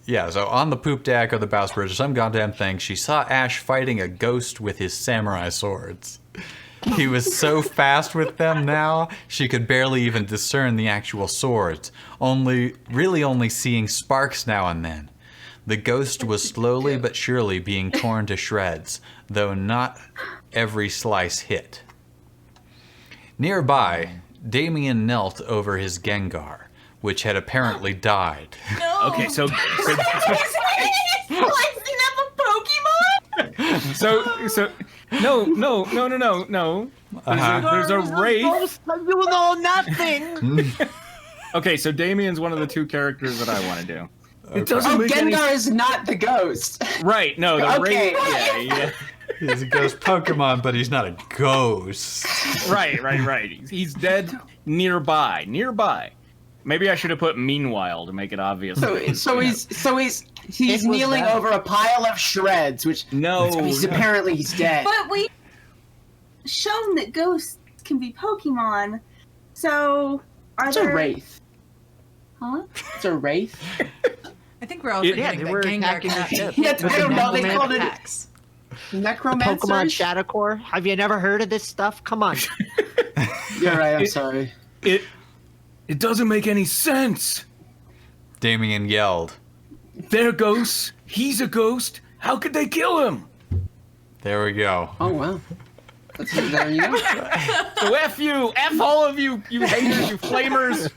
Yeah, so on the poop deck or the bowsprit or some goddamn thing, she saw Ash fighting a ghost with his samurai swords. He was so fast with them now, she could barely even discern the actual swords, only seeing sparks now and then. The ghost was slowly but surely being torn to shreds, though not every slice hit. Nearby, Damien knelt over his Gengar, which had apparently died.
No.
Okay, so
Slicing up a Pokemon?
so no. There's a wraith.
You know nothing.
Okay, so Damien's one of the two characters that I want to do. It
Oh,
doesn't make any
Gengar is not the ghost.
Right, no, the
Okay.
wraith. Yeah.
He's a ghost Pokemon, but he's not a ghost.
Right. He's dead nearby. Maybe I should have put meanwhile to make it obvious.
So he's
It was
kneeling
bad.
over a pile of shreds, which he's apparently he's dead.
But we've shown that ghosts can be Pokemon. So are
It's a
there...
wraith.
Huh?
It's a wraith.
I think we're all
Yeah,
forgetting
they
that
were
Gengar
attacking
cannot
the
be
ship.
Yeah,
hit with
I don't
the
know, they
Necromantic
called it-
attacks.
Necromancer.
Pokemon Shadow Core. Have you never heard of this stuff? Come on.
You're right. I'm sorry.
It doesn't make any sense.
Damien yelled.
They're ghosts. He's a ghost. How could they kill him?
There we go.
Oh wow. There you go.
So F you, F all of you, you haters, you flamers,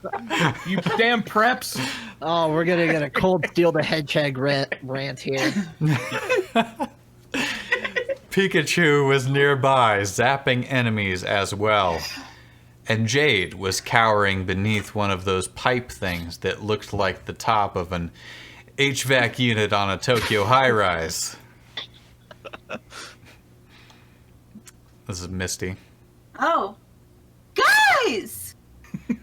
you damn preps.
Oh, we're gonna get a cold steel the hedgehog rant here.
Pikachu was nearby, zapping enemies as well. And Jade was cowering beneath one of those pipe things that looked like the top of an HVAC unit on a Tokyo high-rise. This is Misty.
Oh. Guys!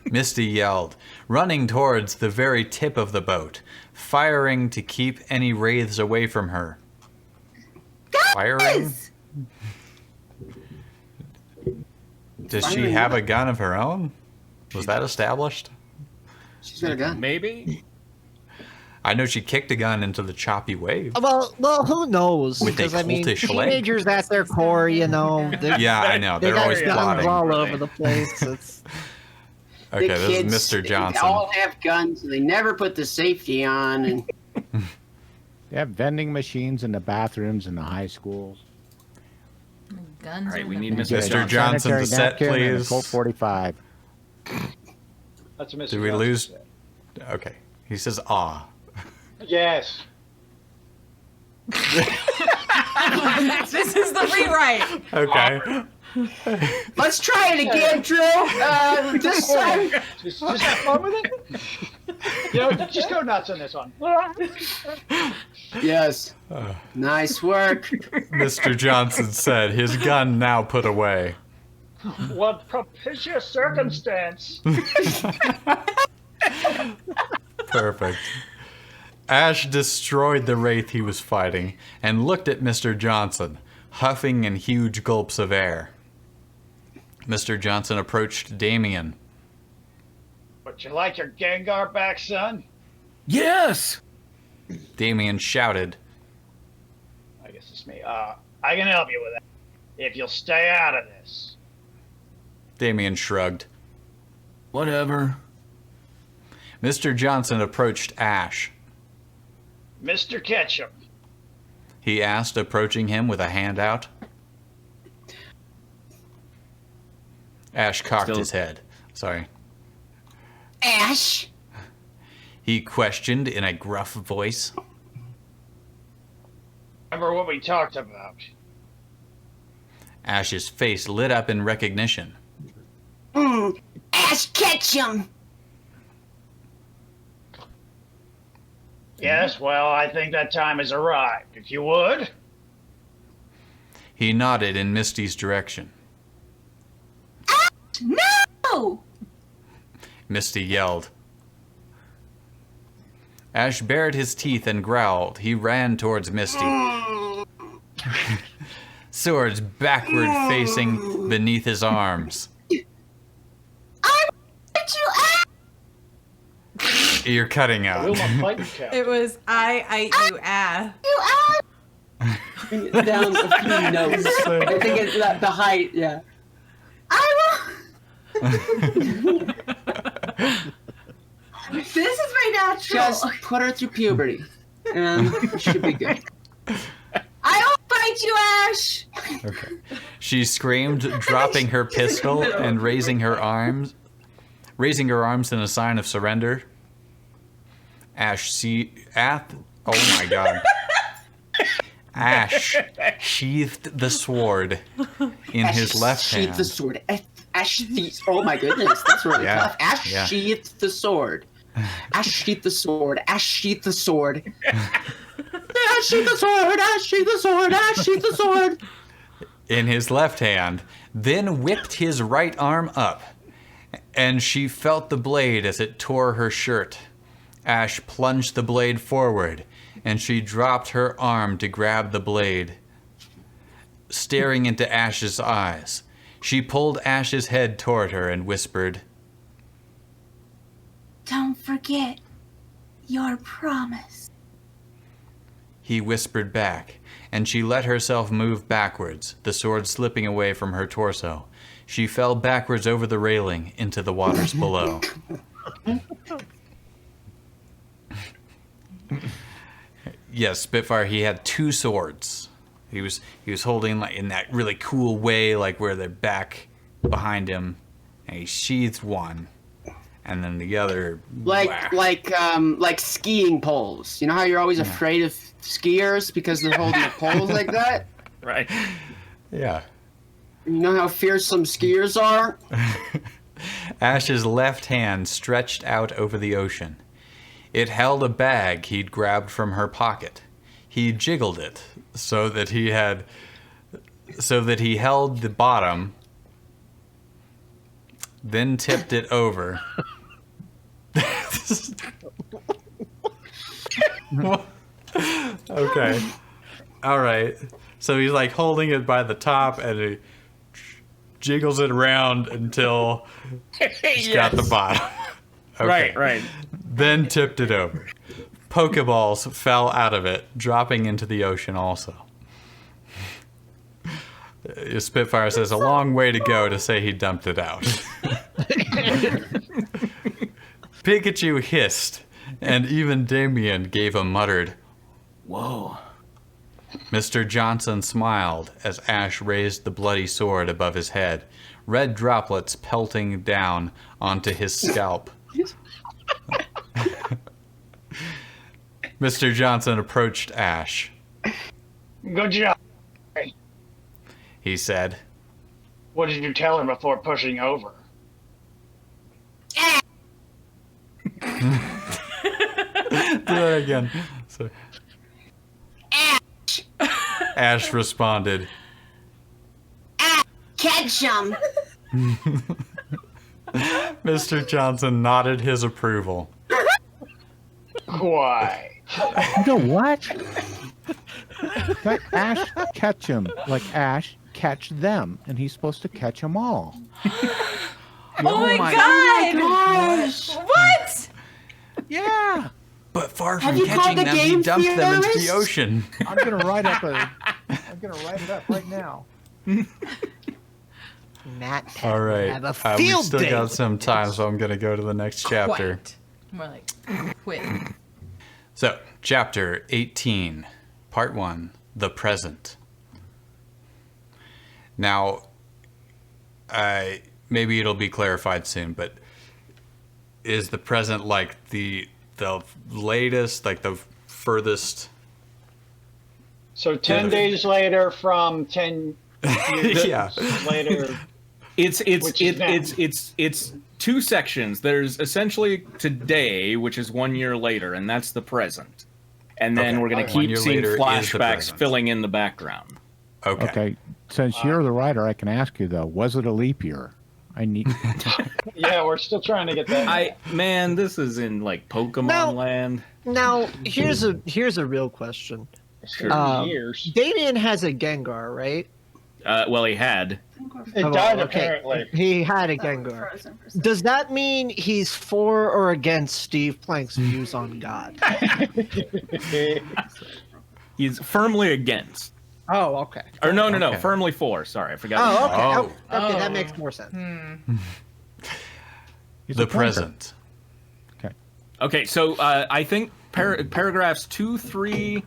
Misty yelled, running towards the very tip of the boat, firing to keep any wraiths away from her.
Guys!
Firing? Does she have a gun of her own? Was that established?
She's got a gun.
Maybe.
I know she kicked a gun into the choppy wave.
Well, who knows?
With a
Because I mean,
cultish leg.
teenagers at their core, you know.
Yeah, I know.
They
They're
got
always
guns
plotting.
all over the place. It's
Okay,
The
this
kids,
is Mr. Johnson.
They all have guns. And they never put the safety on. And
They have vending machines in the bathrooms in the high schools.
Guns.
All right,
are
we
the
need
best.
Mr.
Mr. Johnson
Sanitary
to set,
napkin and a
please.
Colt 45.
That's a Mr.
Did we
Johnson
lose?
said.
Okay. He says, ah.
Yes.
This is the rewrite.
Okay.
let's try it again, Drew. This time.
Just have fun with it. You know, just go nuts on this one.
Yes. Nice work.
Mr. Johnson said, his gun now put away.
What propitious circumstance.
Perfect. Ash destroyed the wraith he was fighting and looked at Mr. Johnson, huffing in huge gulps of air. Mr. Johnson approached Damien.
Would you like your Gengar back, son?
Yes.
Damien shouted.
I guess it's me. I can help you with that. If you'll stay out of this.
Damien shrugged.
Whatever.
Mr. Johnson approached Ash.
Mr. Ketchum.
He asked, approaching him with a hand out. Ash cocked
Still-
his head. Sorry.
Ash.
He questioned in a gruff voice.
Remember what we talked about?
Ash's face lit up in recognition.
Ash Ketchum.
Yes, well, I think that time has arrived. If you would.
He nodded in Misty's direction.
No!
Misty yelled. Ash bared his teeth and growled. He ran towards Misty. Swords backward facing beneath his arms.
I want you out!
You're cutting out.
Will my fighting count?
It was I you ah.
You out!
Down a few notes. I think it's the height. Yeah.
I will. This is my natural.
Just put her through puberty, and it should be good.
I will fight you, Ash.
Okay. She screamed, dropping her pistol and raising her arms in a sign of surrender. Oh my god. Ash sheathed the sword in his left
sheathed
hand.
the sword. Ash sheathed. Oh my goodness, that's really
Yeah,
tough. Ash
yeah.
sheathed the sword. Ash sheathed the sword. Ash sheathed the sword. Ash sheathed the sword. Ash sheathed the sword. Ash sheathed the sword.
In his left hand, then whipped his right arm up, and she felt the blade as it tore her shirt. Ash plunged the blade forward, and she dropped her arm to grab the blade. Staring into Ash's eyes, she pulled Ash's head toward her and whispered,
Don't forget your promise.
He whispered back, and she let herself move backwards, the sword slipping away from her torso. She fell backwards over the railing into the waters below. Yes, Spitfire, he had two swords He was holding like in that really cool way, like where they're back behind him, and he sheathed one, and then the other
like skiing poles. You know how you're always afraid of skiers because they're holding poles like that?
Right.
Yeah.
You know how fearsome skiers are?
Ash's left hand stretched out over the ocean. It held a bag he'd grabbed from her pocket. He jiggled it so that he held the bottom, then tipped it over. Okay. All right. So he's like holding it by the top and he jiggles it around until he's got the bottom. Okay.
Right.
Then tipped it over. Pokeballs fell out of it, dropping into the ocean also. Spitfire says a long way to go to say he dumped it out. Pikachu hissed, and even Damien gave a muttered, "Whoa." Mr. Johnson smiled as Ash raised the bloody sword above his head, red droplets pelting down onto his scalp. Mr. Johnson approached Ash.
Good job.
He said.
What did you tell her before pushing over?
Do that again. So, Ash responded.
Catch 'em.
Mr. Johnson nodded his approval.
Why?
You know what? Like Ash catch him. Like Ash catch them. And he's supposed to catch them all.
Oh my gosh! What?
Yeah.
But far
Have
from
you
catching
called the
them, he
game
dumped them into the
theorist?
ocean.
I'm gonna write it up right now.
Matt,
All right.
have a
we
field
still
day.
got some time, so I'm going to go to the next chapter.
Quite. More like quit.
So, chapter 18, part 1, The Present. Now, maybe it'll be clarified soon, but is the present like the latest, like the furthest?
So 10 days later from 10 years
Yeah.
later.
It's two sections. There's essentially today, which is 1 year later, and that's the present. And then
Okay.
we're going to
1
keep
year
seeing
later is the
flashbacks
present.
filling in the background.
Okay.
Okay. Since you're the writer, I can ask you though, was it a leap year? I need
Yeah, we're still trying to get that.
Man, this is in like Pokemon
Now-
land.
Now, here's a real question.
Sure.
Years.
Damien has a Gengar, right?
Well, he had.
It
Oh,
died
okay.
apparently.
He had a Gengar.
Frozen for some-
Does that mean he's for or against Steve Plank's views on God?
He's firmly against.
Oh, okay.
Or no,
Okay.
firmly for. Sorry, I forgot.
Oh, okay.
Oh.
Okay, that
Oh.
makes more sense.
He's
The
a pointer.
present.
Okay, so I think paragraphs 2, 3,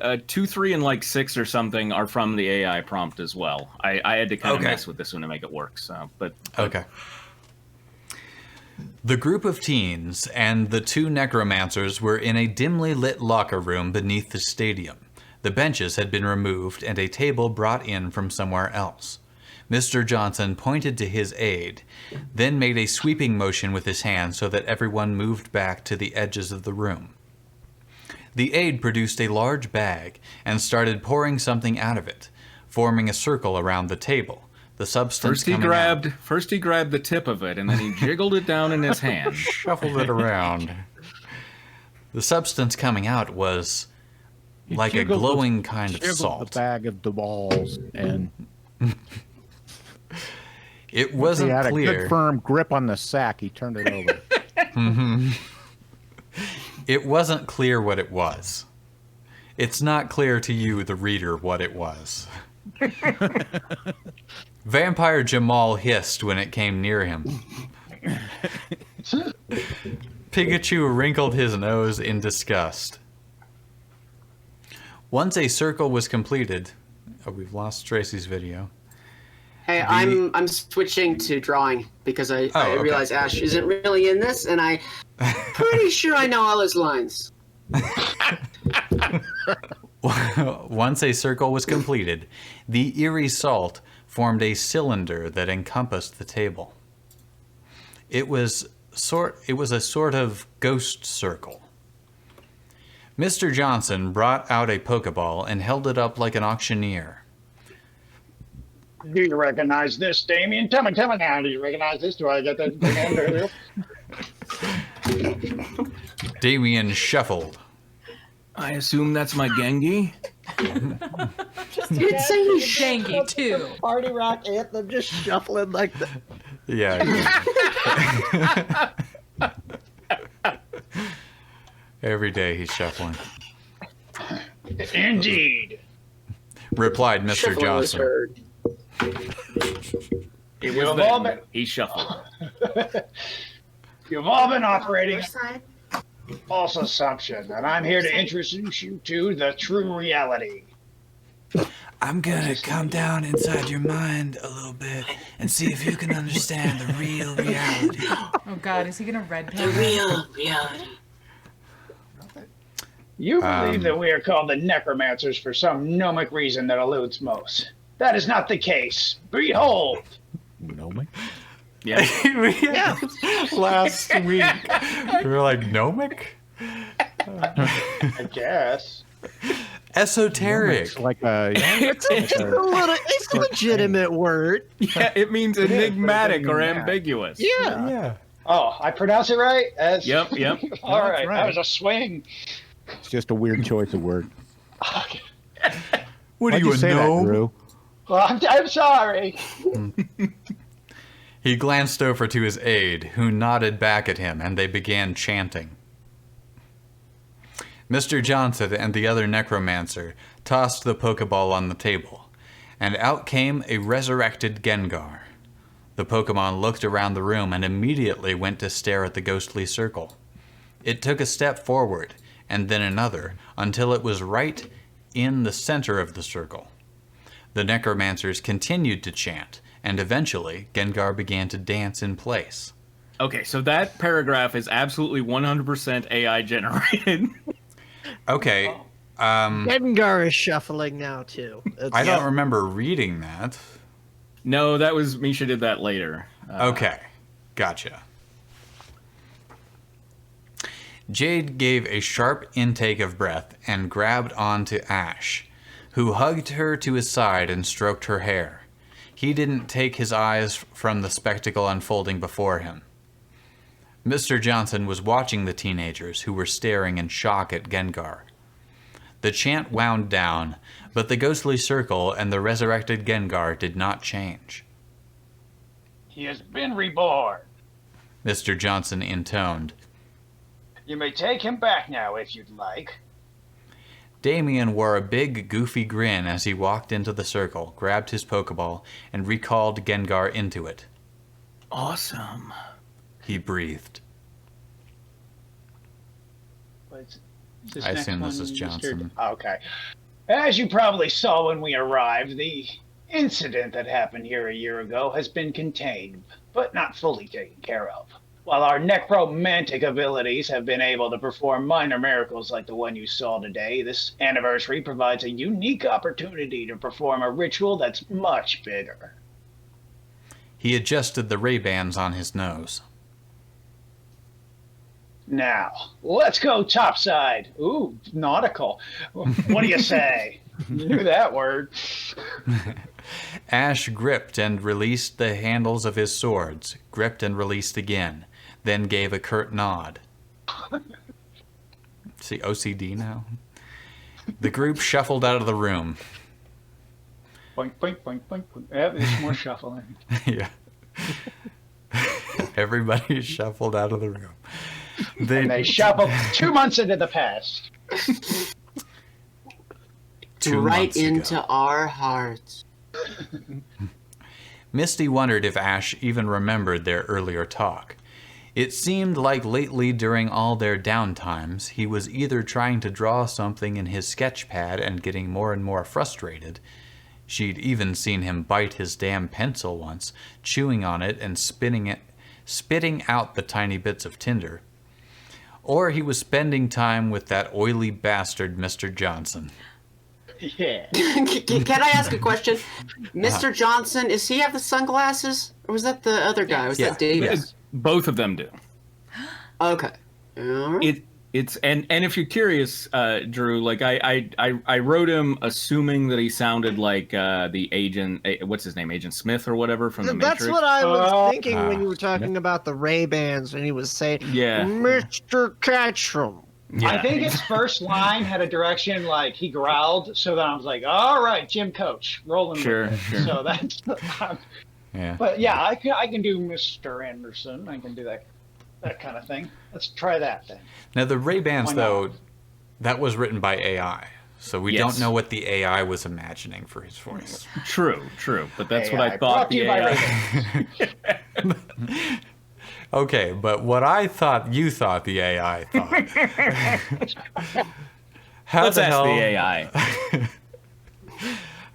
and like 6 or something are from the AI prompt as well. I had to kind of
Okay.
mess with this one to make it work. So, but
Okay. The group of teens and the two necromancers were in a dimly lit locker room beneath the stadium. The benches had been removed and a table brought in from somewhere else. Mr. Johnson pointed to his aide, then made a sweeping motion with his hand so that everyone moved back to the edges of the room. The aide produced a large bag and started pouring something out of it, forming a circle around the table. The substance
first he grabbed the tip of it and then he jiggled it down in his hand.
shuffled it around. The substance coming out was like a
jiggled
glowing kind of
Jiggled
salt.
the bag of the balls, and
It
he
wasn't
had a
clear.
good firm grip on the sack. He turned it over.
It wasn't clear what it was. It's not clear to you, the reader, what it was. Vampire Jamal hissed when it came near him. Pikachu wrinkled his nose in disgust. Once a circle was completed... Oh, we've lost Tracy's video.
Hey, I'm switching to drawing because I
okay.
realize Ash isn't really in this, and I'm pretty sure I know all his lines.
Once a circle was completed, the eerie salt formed a cylinder that encompassed the table. It was a sort of ghost circle. Mr. Johnson brought out a Pokeball and held it up like an auctioneer.
Do you recognize this, Damien? Tell me now. Do you recognize this? Do I get that?
Damien shuffled.
I assume that's my Gengi.
It's saying Gengi too.
Party rock anthem, just shuffling like that.
Yeah. Every day he's shuffling.
Indeed.
Replied Mr.
Shuffling was
Johnson.
heard.
It was then. He shuffled.
You've all been operating false assumption, and I'm here to introduce you to the true reality.
I'm gonna come down inside your mind a little bit and see if you can understand the real reality.
Oh God, is he gonna red pen?
The real reality.
You believe that we are called the necromancers for some gnomic reason that eludes most. That is not the case. Behold!
Gnomic?
Yeah.
Last week, we were like, gnomic?
I guess.
Esoteric.
It's like a...
It's a legitimate word.
Yeah, it means enigmatic or ambiguous.
Yeah.
Oh, I pronounce it right?
Yep.
All right,
right.
that was a swing.
It's just a weird choice of word.
Okay.
What
Why'd
are you,
you say
a
that,
gnome?
Drew?
Well, I'm sorry.
He glanced over to his aide, who nodded back at him, and they began chanting. Mr. Johnson and the other necromancer tossed the Pokeball on the table, and out came a resurrected Gengar. The Pokemon looked around the room and immediately went to stare at the ghostly circle. It took a step forward, and then another, until it was right in the center of the circle. The necromancers continued to chant, and eventually Gengar began to dance in place.
Okay, so that paragraph is absolutely 100% AI generated.
Okay,
Gengar is shuffling now too.
I don't remember reading that.
No, that was Misha did that later.
Okay, gotcha. Jade gave a sharp intake of breath and grabbed onto Ash, who hugged her to his side and stroked her hair. He didn't take his eyes from the spectacle unfolding before him. Mr. Johnson was watching the teenagers, who were staring in shock at Gengar. The chant wound down, but the ghostly circle and the resurrected Gengar did not change.
He has been reborn.
Mr. Johnson intoned.
You may take him back now if you'd like.
Damien wore a big, goofy grin as he walked into the circle, grabbed his Pokeball, and recalled Gengar into it.
Awesome.
He breathed. I assume this is Johnson.
Okay. As you probably saw when we arrived, the incident that happened here a year ago has been contained, but not fully taken care of. While our necromantic abilities have been able to perform minor miracles like the one you saw today, this anniversary provides a unique opportunity to perform a ritual that's much bigger.
He adjusted the Ray-Bans on his nose.
Now, let's go topside. Ooh, nautical. What do you say? You knew that word.
Ash gripped and released the handles of his swords, gripped and released again, then gave a curt nod. See, OCD now? The group shuffled out of the room.
Boink, boink, boink, boink, boink. Yeah, there's more shuffling.
Yeah. Everybody shuffled out of the room.
They shuffled 2 months into the past.
2
Right
months ago.
into our hearts.
Misty wondered if Ash even remembered their earlier talk. It seemed like lately during all their downtimes, he was either trying to draw something in his sketch pad and getting more and more frustrated. She'd even seen him bite his damn pencil once, chewing on it and spitting out the tiny bits of tinder. Or he was spending time with that oily bastard, Mr. Johnson.
Yeah.
Can I ask a question? Mr. Johnson, does he have the sunglasses? Or was that the other guy? Was that David?
Yes. Both of them do.
Okay. All right.
It's and if you're curious, Drew, like I wrote him assuming that he sounded like the agent. What's his name? Agent Smith or whatever from the Matrix.
That's what I was thinking when you were talking about the Ray-Bans, and he was saying,
Yeah.
Mr. Ketchum.
Yeah.
I think his first line had a direction like he growled, so that I was like, "All right, Jim Coach, rolling."
Sure.
So that's.
Yeah.
But yeah, I can do Mr. Anderson. I can do that kind of thing. Let's try that then.
Now the Ray-Bans,
Why
though,
not?
that was written by AI. So we
Yes.
don't know what the AI was imagining for his voice.
True. But that's what
AI,
I thought.
brought to you by
AI.
Okay, but what I thought you thought the AI thought. How
Let's
the
ask
hell?
the AI.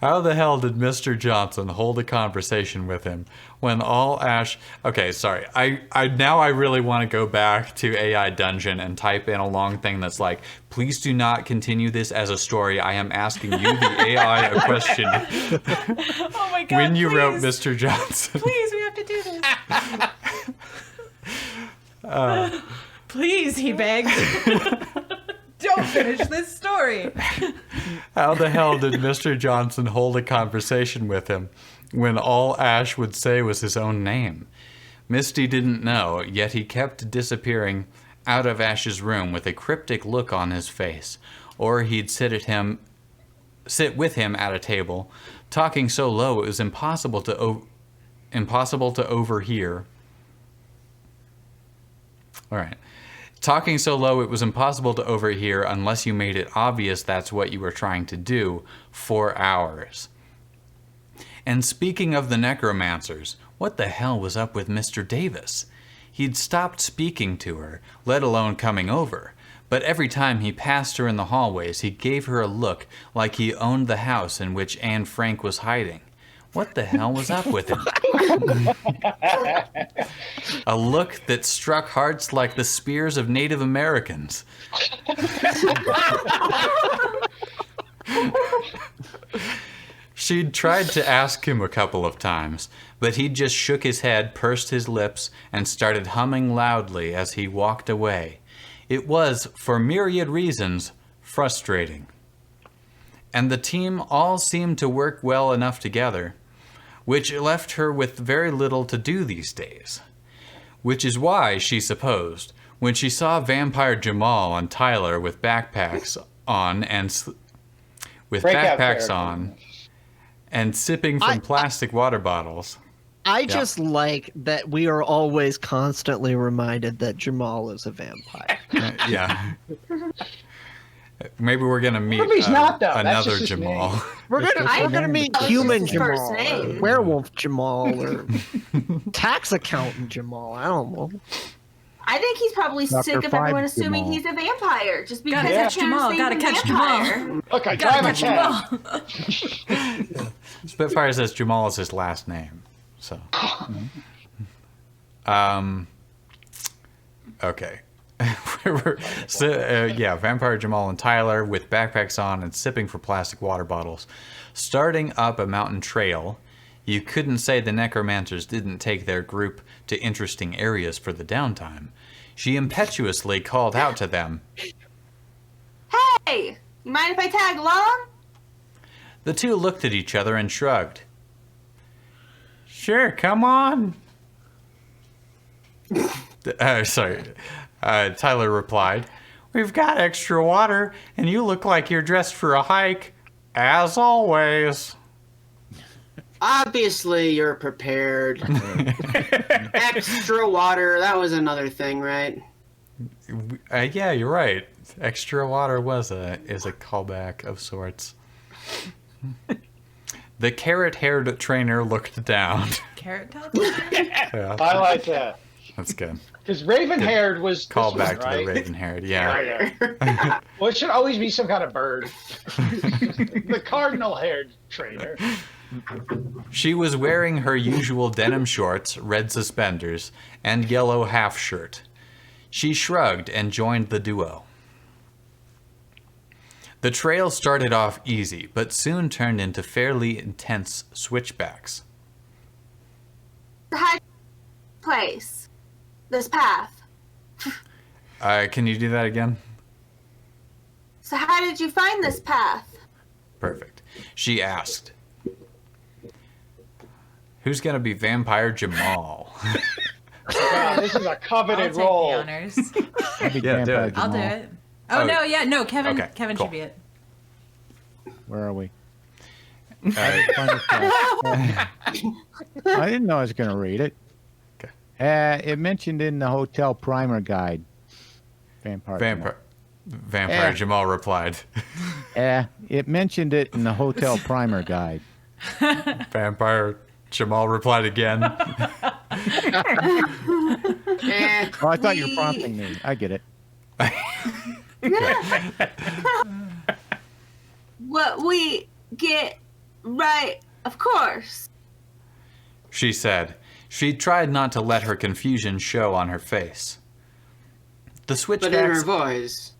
How the hell did Mr. Johnson hold a conversation with him when all Ash... Okay, sorry. I now I really want to go back to AI Dungeon and type in a long thing that's like, please do not continue this as a story. I am asking you, the AI, a question.
Oh my god.
When you
please.
wrote Mr. Johnson.
Please, we have to do this. Please, he begged. Don't finish this story.
How the hell did Mr. Johnson hold a conversation with him when all Ash would say was his own name? Misty didn't know, yet he kept disappearing out of Ash's room with a cryptic look on his face, or he'd sit with him at a table, talking so low it was impossible to overhear. All right. Talking so low it was impossible to overhear unless you made it obvious that's what you were trying to do for hours. And speaking of the necromancers, what the hell was up with Mr. Davis? He'd stopped speaking to her, let alone coming over. But every time he passed her in the hallways, he gave her a look like he owned the house in which Anne Frank was hiding. What the hell was up with him? A look that struck hearts like the spears of Native Americans. She'd tried to ask him a couple of times, but he just shook his head, pursed his lips, and started humming loudly as he walked away. It was, for myriad reasons, frustrating. And the team all seemed to work well enough together, which left her with very little to do these days. Which is why, she supposed, when she saw Vampire Jamal and Tyler with backpacks on and sipping from plastic water bottles.
I just like that we are always constantly reminded that Jamal is a vampire.
Yeah. Maybe we're gonna meet
What if he's not, though? That's
another
just his
Jamal.
name.
We're gonna meet
That's
human
just his first
Jamal, or
name.
werewolf Jamal, or tax accountant Jamal. I don't know.
I think he's probably
Dr.
sick of
Five
everyone assuming
Jamal.
he's a vampire just because
Gotta
he
catch Jamal,
turns
gotta
into
catch
vampire.
Look, I
Gotta
drive a
catch
cab.
Jamal.
Spitfire says Jamal is his last name. So okay. Vampire Jamal and Tyler with backpacks on and sipping from plastic water bottles, starting up a mountain trail. You couldn't say the necromancers didn't take their group to interesting areas for the downtime. She impetuously called out to them.
Hey, you mind if I tag along?
The two looked at each other and shrugged. Sure, come on. Tyler replied, "We've got extra water, and you look like you're dressed for a hike, as always."
Obviously, you're prepared. Extra water, that was another thing, right?
Yeah, you're right. Extra water is a callback of sorts. The carrot-haired trainer looked down.
Carrot top?
Yeah.
I like that.
That's good.
Because raven-haired was
Call
this
back
one,
to the
right?
raven-haired. Yeah.
Well, it should always be some kind of bird. The cardinal-haired trainer.
She was wearing her usual denim shorts, red suspenders, and yellow half shirt. She shrugged and joined the duo. The trail started off easy, but soon turned into fairly intense switchbacks.
High place. This path.
Can you do that again?
So how did you find this path?
Perfect. She asked, "Who's gonna be Vampire Jamal?"
Wow, this is a
I'll
coveted
take
role.
the honors.
I'd be
Yeah, do
Vampire
it.
I'll do
Jamal.
it. Oh, no, yeah, no, Kevin.
Okay,
Kevin
cool.
should be it.
Where are we?
Uh,
I didn't know I was going to read it.
Okay.
It mentioned in the hotel primer guide. Vampire.
Vampire Jamal replied.
It mentioned it in the hotel primer guide.
Vampire Jamal replied again.
Oh, I thought you were prompting me. I get it.
What we get right, of course.
She said. She tried not to let her confusion show on her face. The
But in her
switchbacks...
voice.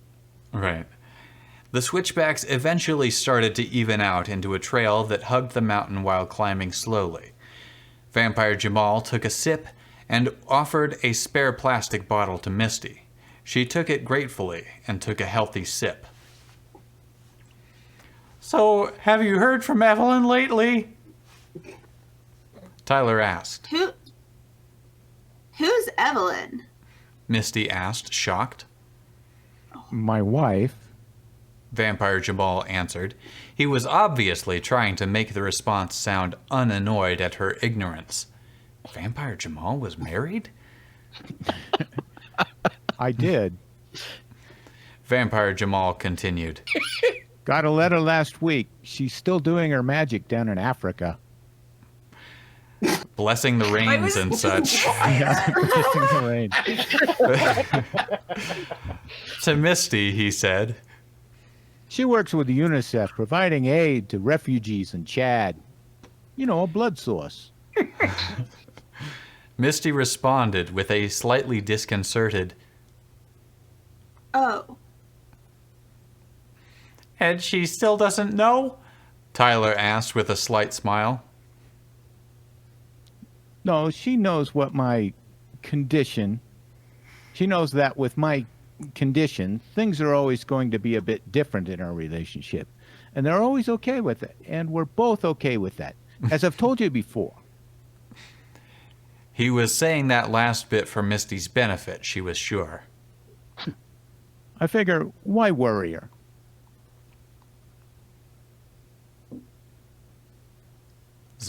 Right. The switchbacks eventually started to even out into a trail that hugged the mountain while climbing slowly. Vampire Jamal took a sip and offered a spare plastic bottle to Misty. She took it gratefully and took a healthy sip. "So, have you heard from Evelyn lately?" Tyler asked.
Who's Evelyn?
Misty asked, shocked.
My wife.
Vampire Jamal answered. He was obviously trying to make the response sound unannoyed at her ignorance. Vampire Jamal was married?
I did.
Vampire Jamal continued.
Got a letter last week. She's still doing her magic down in Africa.
Blessing the rains and such. To Misty, he said.
She works with UNICEF, providing aid to refugees in Chad. You know, a blood source.
Misty responded with a slightly disconcerted,
Oh.
"And she still doesn't know?" Tyler asked with a slight smile.
No, she knows what my condition. She knows that with my condition, things are always going to be a bit different in our relationship. And they're always okay with it. And we're both okay with that. As I've told you before.
He was saying that last bit for Misty's benefit, she was sure.
I figure, why worry her?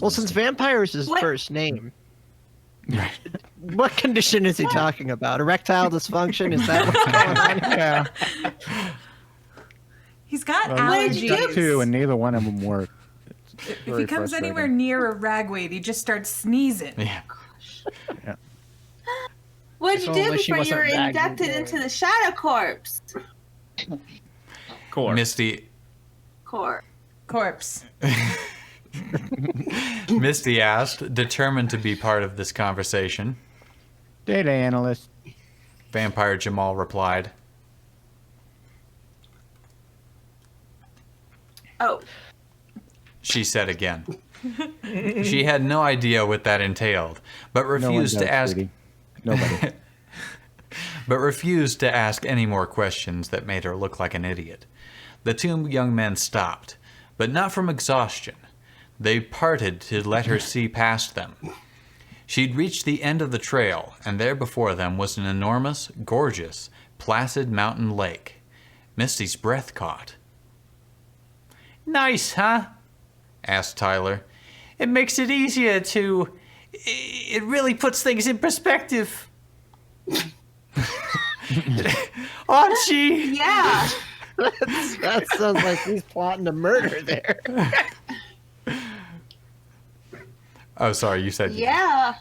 Well, since vampire is his
What?
first name, what condition is he talking about? Erectile dysfunction? Is that what's going on?
Yeah.
He's got
What did you
allergies.
do?
Two, and neither one of them work. It's
If
very
he comes
frustrating.
anywhere near a ragweed, he just starts sneezing.
Yeah.
What did you
If
do
only she
before you were
wasn't bagged
inducted
in
into the Shadow Corps?
Misty
Corpse.
Misty asked, determined to be part of this conversation.
Data analyst.
Vampire Jamal replied.
Oh.
She said again. She had no idea what that entailed, but
No one
refused
does,
to ask.
sweetie. Nobody.
But refused to ask any more questions that made her look like an idiot. The two young men stopped, but not from exhaustion. They parted to let her see past them. She'd reached the end of the trail, and there before them was an enormous, gorgeous, placid mountain lake. Misty's breath caught. "Nice, huh?" asked Tyler. "It makes it easier to... It really puts things in perspective." Aren't she?
Yeah.
That sounds like he's plotting a murder there.
Oh, sorry, you said...
Yeah.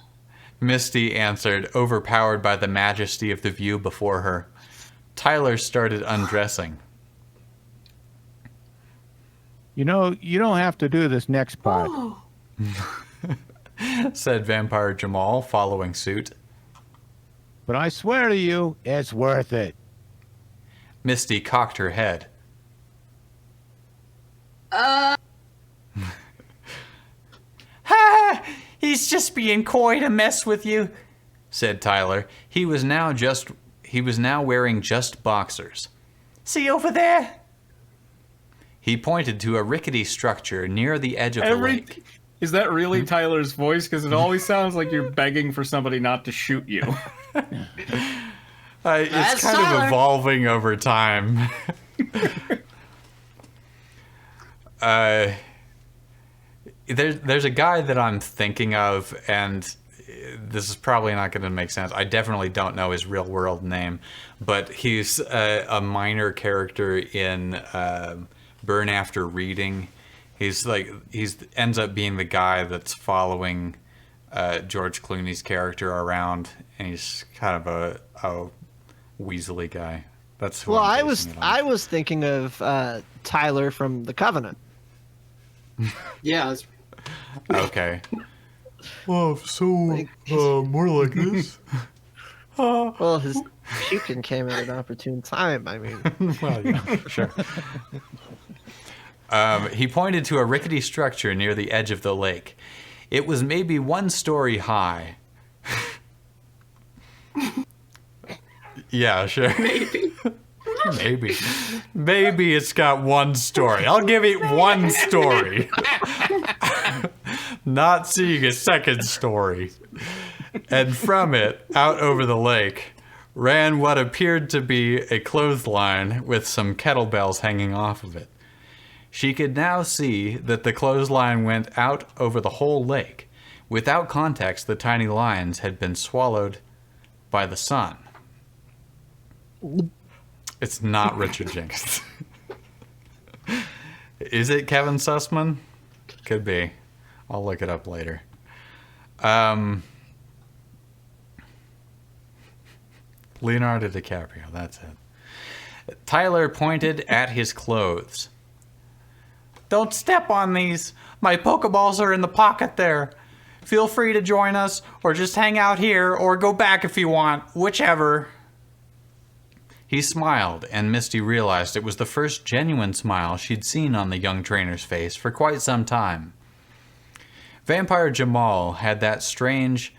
Misty answered, overpowered by the majesty of the view before her. Tyler started undressing.
You know, you don't have to do this next part.
Said Vampire Jamal, following suit.
But I swear to you, it's worth it.
Misty cocked her head.
Uh,
Ha! He's just being coy to mess with you, said Tyler. He was now wearing just boxers. See over there? He pointed to a rickety structure near the edge of the lake.
Is that really Tyler's voice? Because it always sounds like you're begging for somebody not to shoot you.
It's kind of evolving over time. There's a guy that I'm thinking of, and this is probably not going to make sense. I definitely don't know his real world name, but he's a minor character in Burn After Reading. He's ends up being the guy that's following George Clooney's character around, and he's kind of a weaselly guy. That's who I'm basing it on.
I was thinking of Tyler from The Covenant.
Yeah.
Okay. Well, so more like this.
Well, his puking came at an opportune time. I mean,
Well, yeah, sure. He pointed to a rickety structure near the edge of the lake. It was maybe 1 story high. Yeah, sure. Maybe. Maybe it's got 1 story. I'll give it 1 story. Not seeing a second story. And from it, out over the lake, ran what appeared to be a clothesline with some kettlebells hanging off of it. She could now see that the clothesline went out over the whole lake. Without context, the tiny lines had been swallowed by the sun. It's not Richard Jenkins. Is it Kevin Sussman? Could be. I'll look it up later. Leonardo DiCaprio, that's it. Tyler pointed at his clothes. Don't step on these. My Pokeballs are in the pocket there. Feel free to join us, or just hang out here, or go back if you want, whichever. He smiled, and Misty realized it was the first genuine smile she'd seen on the young trainer's face for quite some time. Vampire Jamal had that strange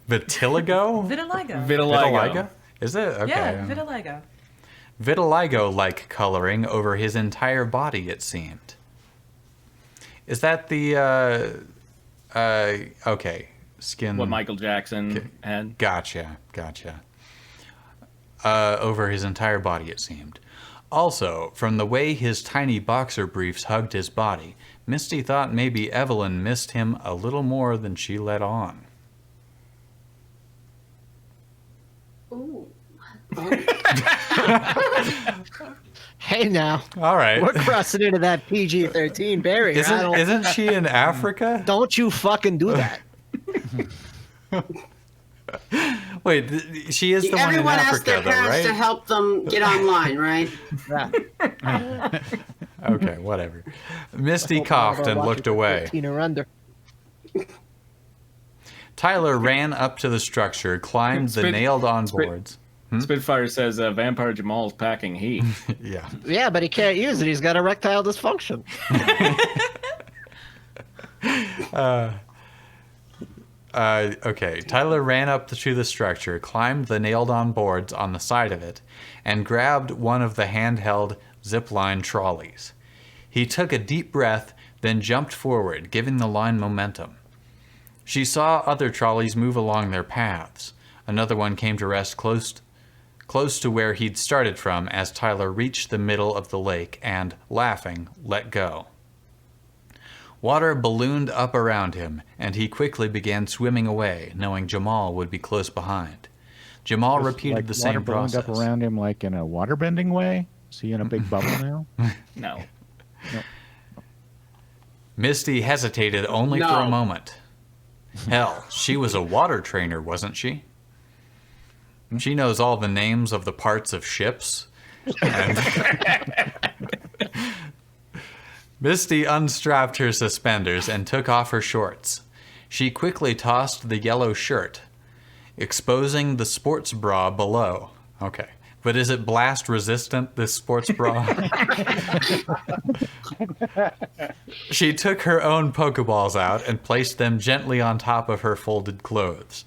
vitiligo?
Vitiligo.
Is it? Okay.
Yeah, vitiligo.
Vitiligo-like coloring over his entire body, it seemed. Is that the, okay, skin...
What Michael Jackson had?
Gotcha. Over his entire body, it seemed. Also, from the way his tiny boxer briefs hugged his body, Misty thought maybe Evelyn missed him a little more than she let on.
ooh.
hey now,
All right.
we're crossing into that PG-13 barrier.
Isn't she in Africa?
Don't you fucking do that.
Wait, she is the one in
Everyone asks
Africa,
their
though,
parents
right?
to help them get online, right?
Yeah.
Okay, whatever. Misty coughed and looked away.
13 or under.
Tyler ran up to the structure, climbed the nailed-on boards.
Spitfire says Vampire Jamal's packing heat.
Yeah.
Yeah, but he can't use it. He's got erectile dysfunction.
Okay, Tyler ran up to the structure, climbed the nailed-on boards on the side of it, and grabbed one of the handheld zipline trolleys. He took a deep breath, then jumped forward, giving the line momentum. She saw other trolleys move along their paths. Another one came to rest close to where he'd started from as Tyler reached the middle of the lake and, laughing, let go. Water ballooned up around him, and he quickly began swimming away, knowing Jamal would be close behind. Jamal repeated the same process.
Water ballooned up around him like in a waterbending way? Is he in a big bubble now?
No.
Misty hesitated only for a moment. Hell, she was a water trainer, wasn't she? She knows all the names of the parts of ships. And Misty unstrapped her suspenders and took off her shorts. She quickly tossed the yellow shirt, exposing the sports bra below. Okay. But is it blast resistant, this sports bra? She took her own Pokeballs out and placed them gently on top of her folded clothes.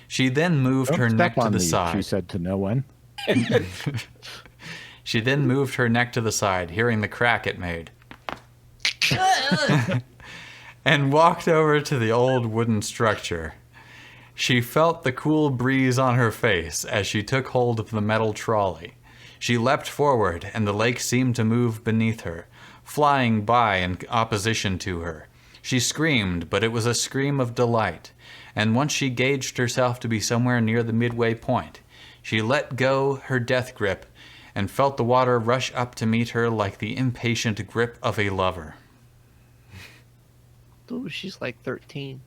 She then moved her neck to the side.
She said to no one.
She then moved her neck to the side, hearing the crack it made. And walked over to the old wooden structure. She felt the cool breeze on her face as she took hold of the metal trolley. She leapt forward, and the lake seemed to move beneath her, flying by in opposition to her. She screamed, but it was a scream of delight, and once she gauged herself to be somewhere near the midway point, she let go her death grip and felt the water rush up to meet her like the impatient grip of a lover.
Ooh, she's like 13.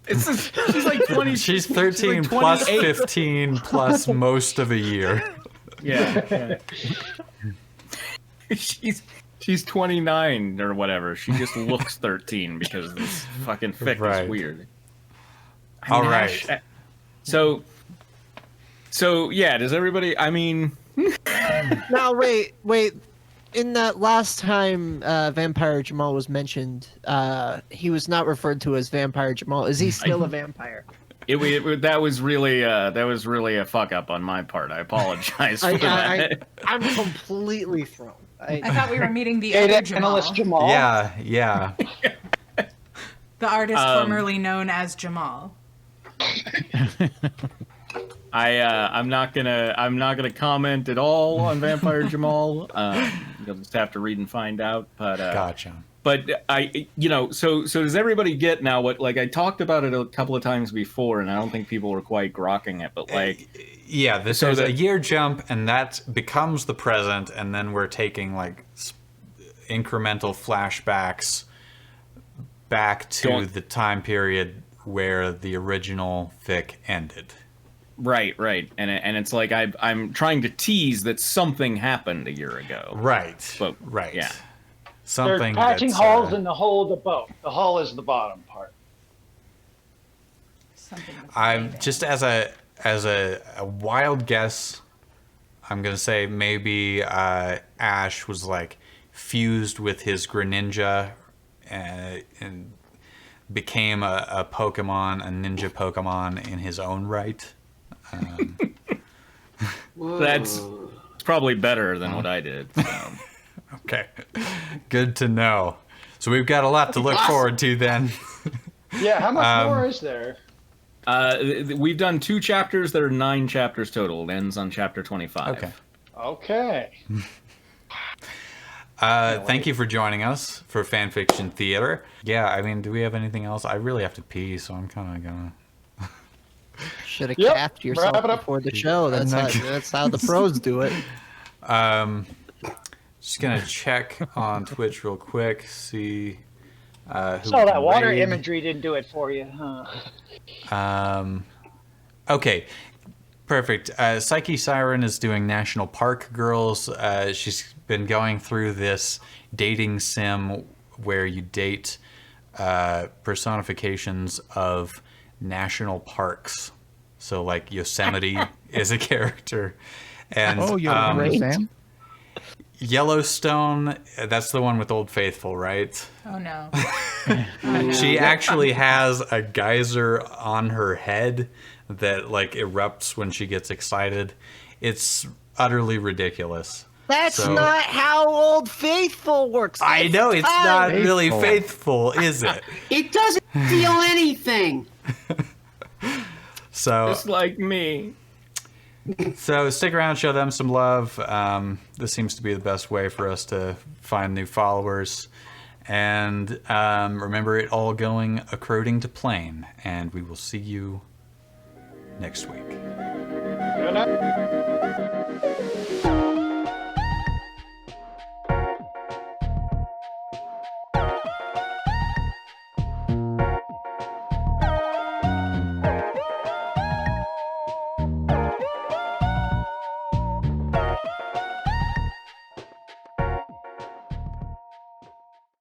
She's like 20.
She's 13
like
plus 15 plus most of a year.
Yeah. She's 29 or whatever. She just looks 13 because this fucking fic is weird.
All right.
So yeah, does everybody, I mean...
Now, wait. In that last time Vampire Jamal was mentioned, he was not referred to as Vampire Jamal. Is he still a vampire?
That was really a fuck up on my part. I apologize for that.
I'm completely thrown.
I thought we were meeting the other Jamal.
Jamal.
Yeah.
The artist formerly known as Jamal.
I'm not gonna comment at all on Vampire Jamal. You'll just have to read and find out. But
Gotcha.
But so does everybody get now what, like, I talked about it a couple of times before, and I don't think people were quite grokking it, but like,
yeah, this is a year jump, and that becomes the present, and then we're taking like incremental flashbacks back to the time period where the original fic ended.
Right, and it's like I'm trying to tease that something happened a year ago.
Right,
but
right,
yeah.
Something.
They're patching holes in the hull of the boat. The hull is the bottom part.
I'm just as a wild guess. I'm gonna say maybe Ash was like fused with his Greninja and became a Pokemon, a ninja Pokemon in his own right.
That's probably better than what I did. So.
Okay, good to know. So we've got a lot to look forward to then.
Yeah, how much more is there?
We've done 2 chapters. There are 9 chapters total. It ends on chapter 25.
Okay.
Thank you for joining us for Fanfiction Theater. Yeah, I mean, do we have anything else? I really have to pee, so I'm kind of gonna...
Should have capped yourself before the show. That's how the pros do it.
Just gonna check on Twitch real quick, see who
So that water
raid.
imagery didn't do it for you, huh?
Okay, perfect. Psyche Siren is doing National Park Girls. She's been going through this dating sim where you date personifications of national parks. So like Yosemite is a character. And
Sam?
Yellowstone, that's the one with Old Faithful, right?
Oh no.
She actually has a geyser on her head that like erupts when she gets excited. It's utterly ridiculous.
That's not how Old Faithful works.
I know, it's not really faithful, is it?
It doesn't feel anything.
So
just like me.
So stick around, show them some love. This seems to be the best way for us to find new followers. And remember, it all going according to plan. And we will see you next week.
Good night.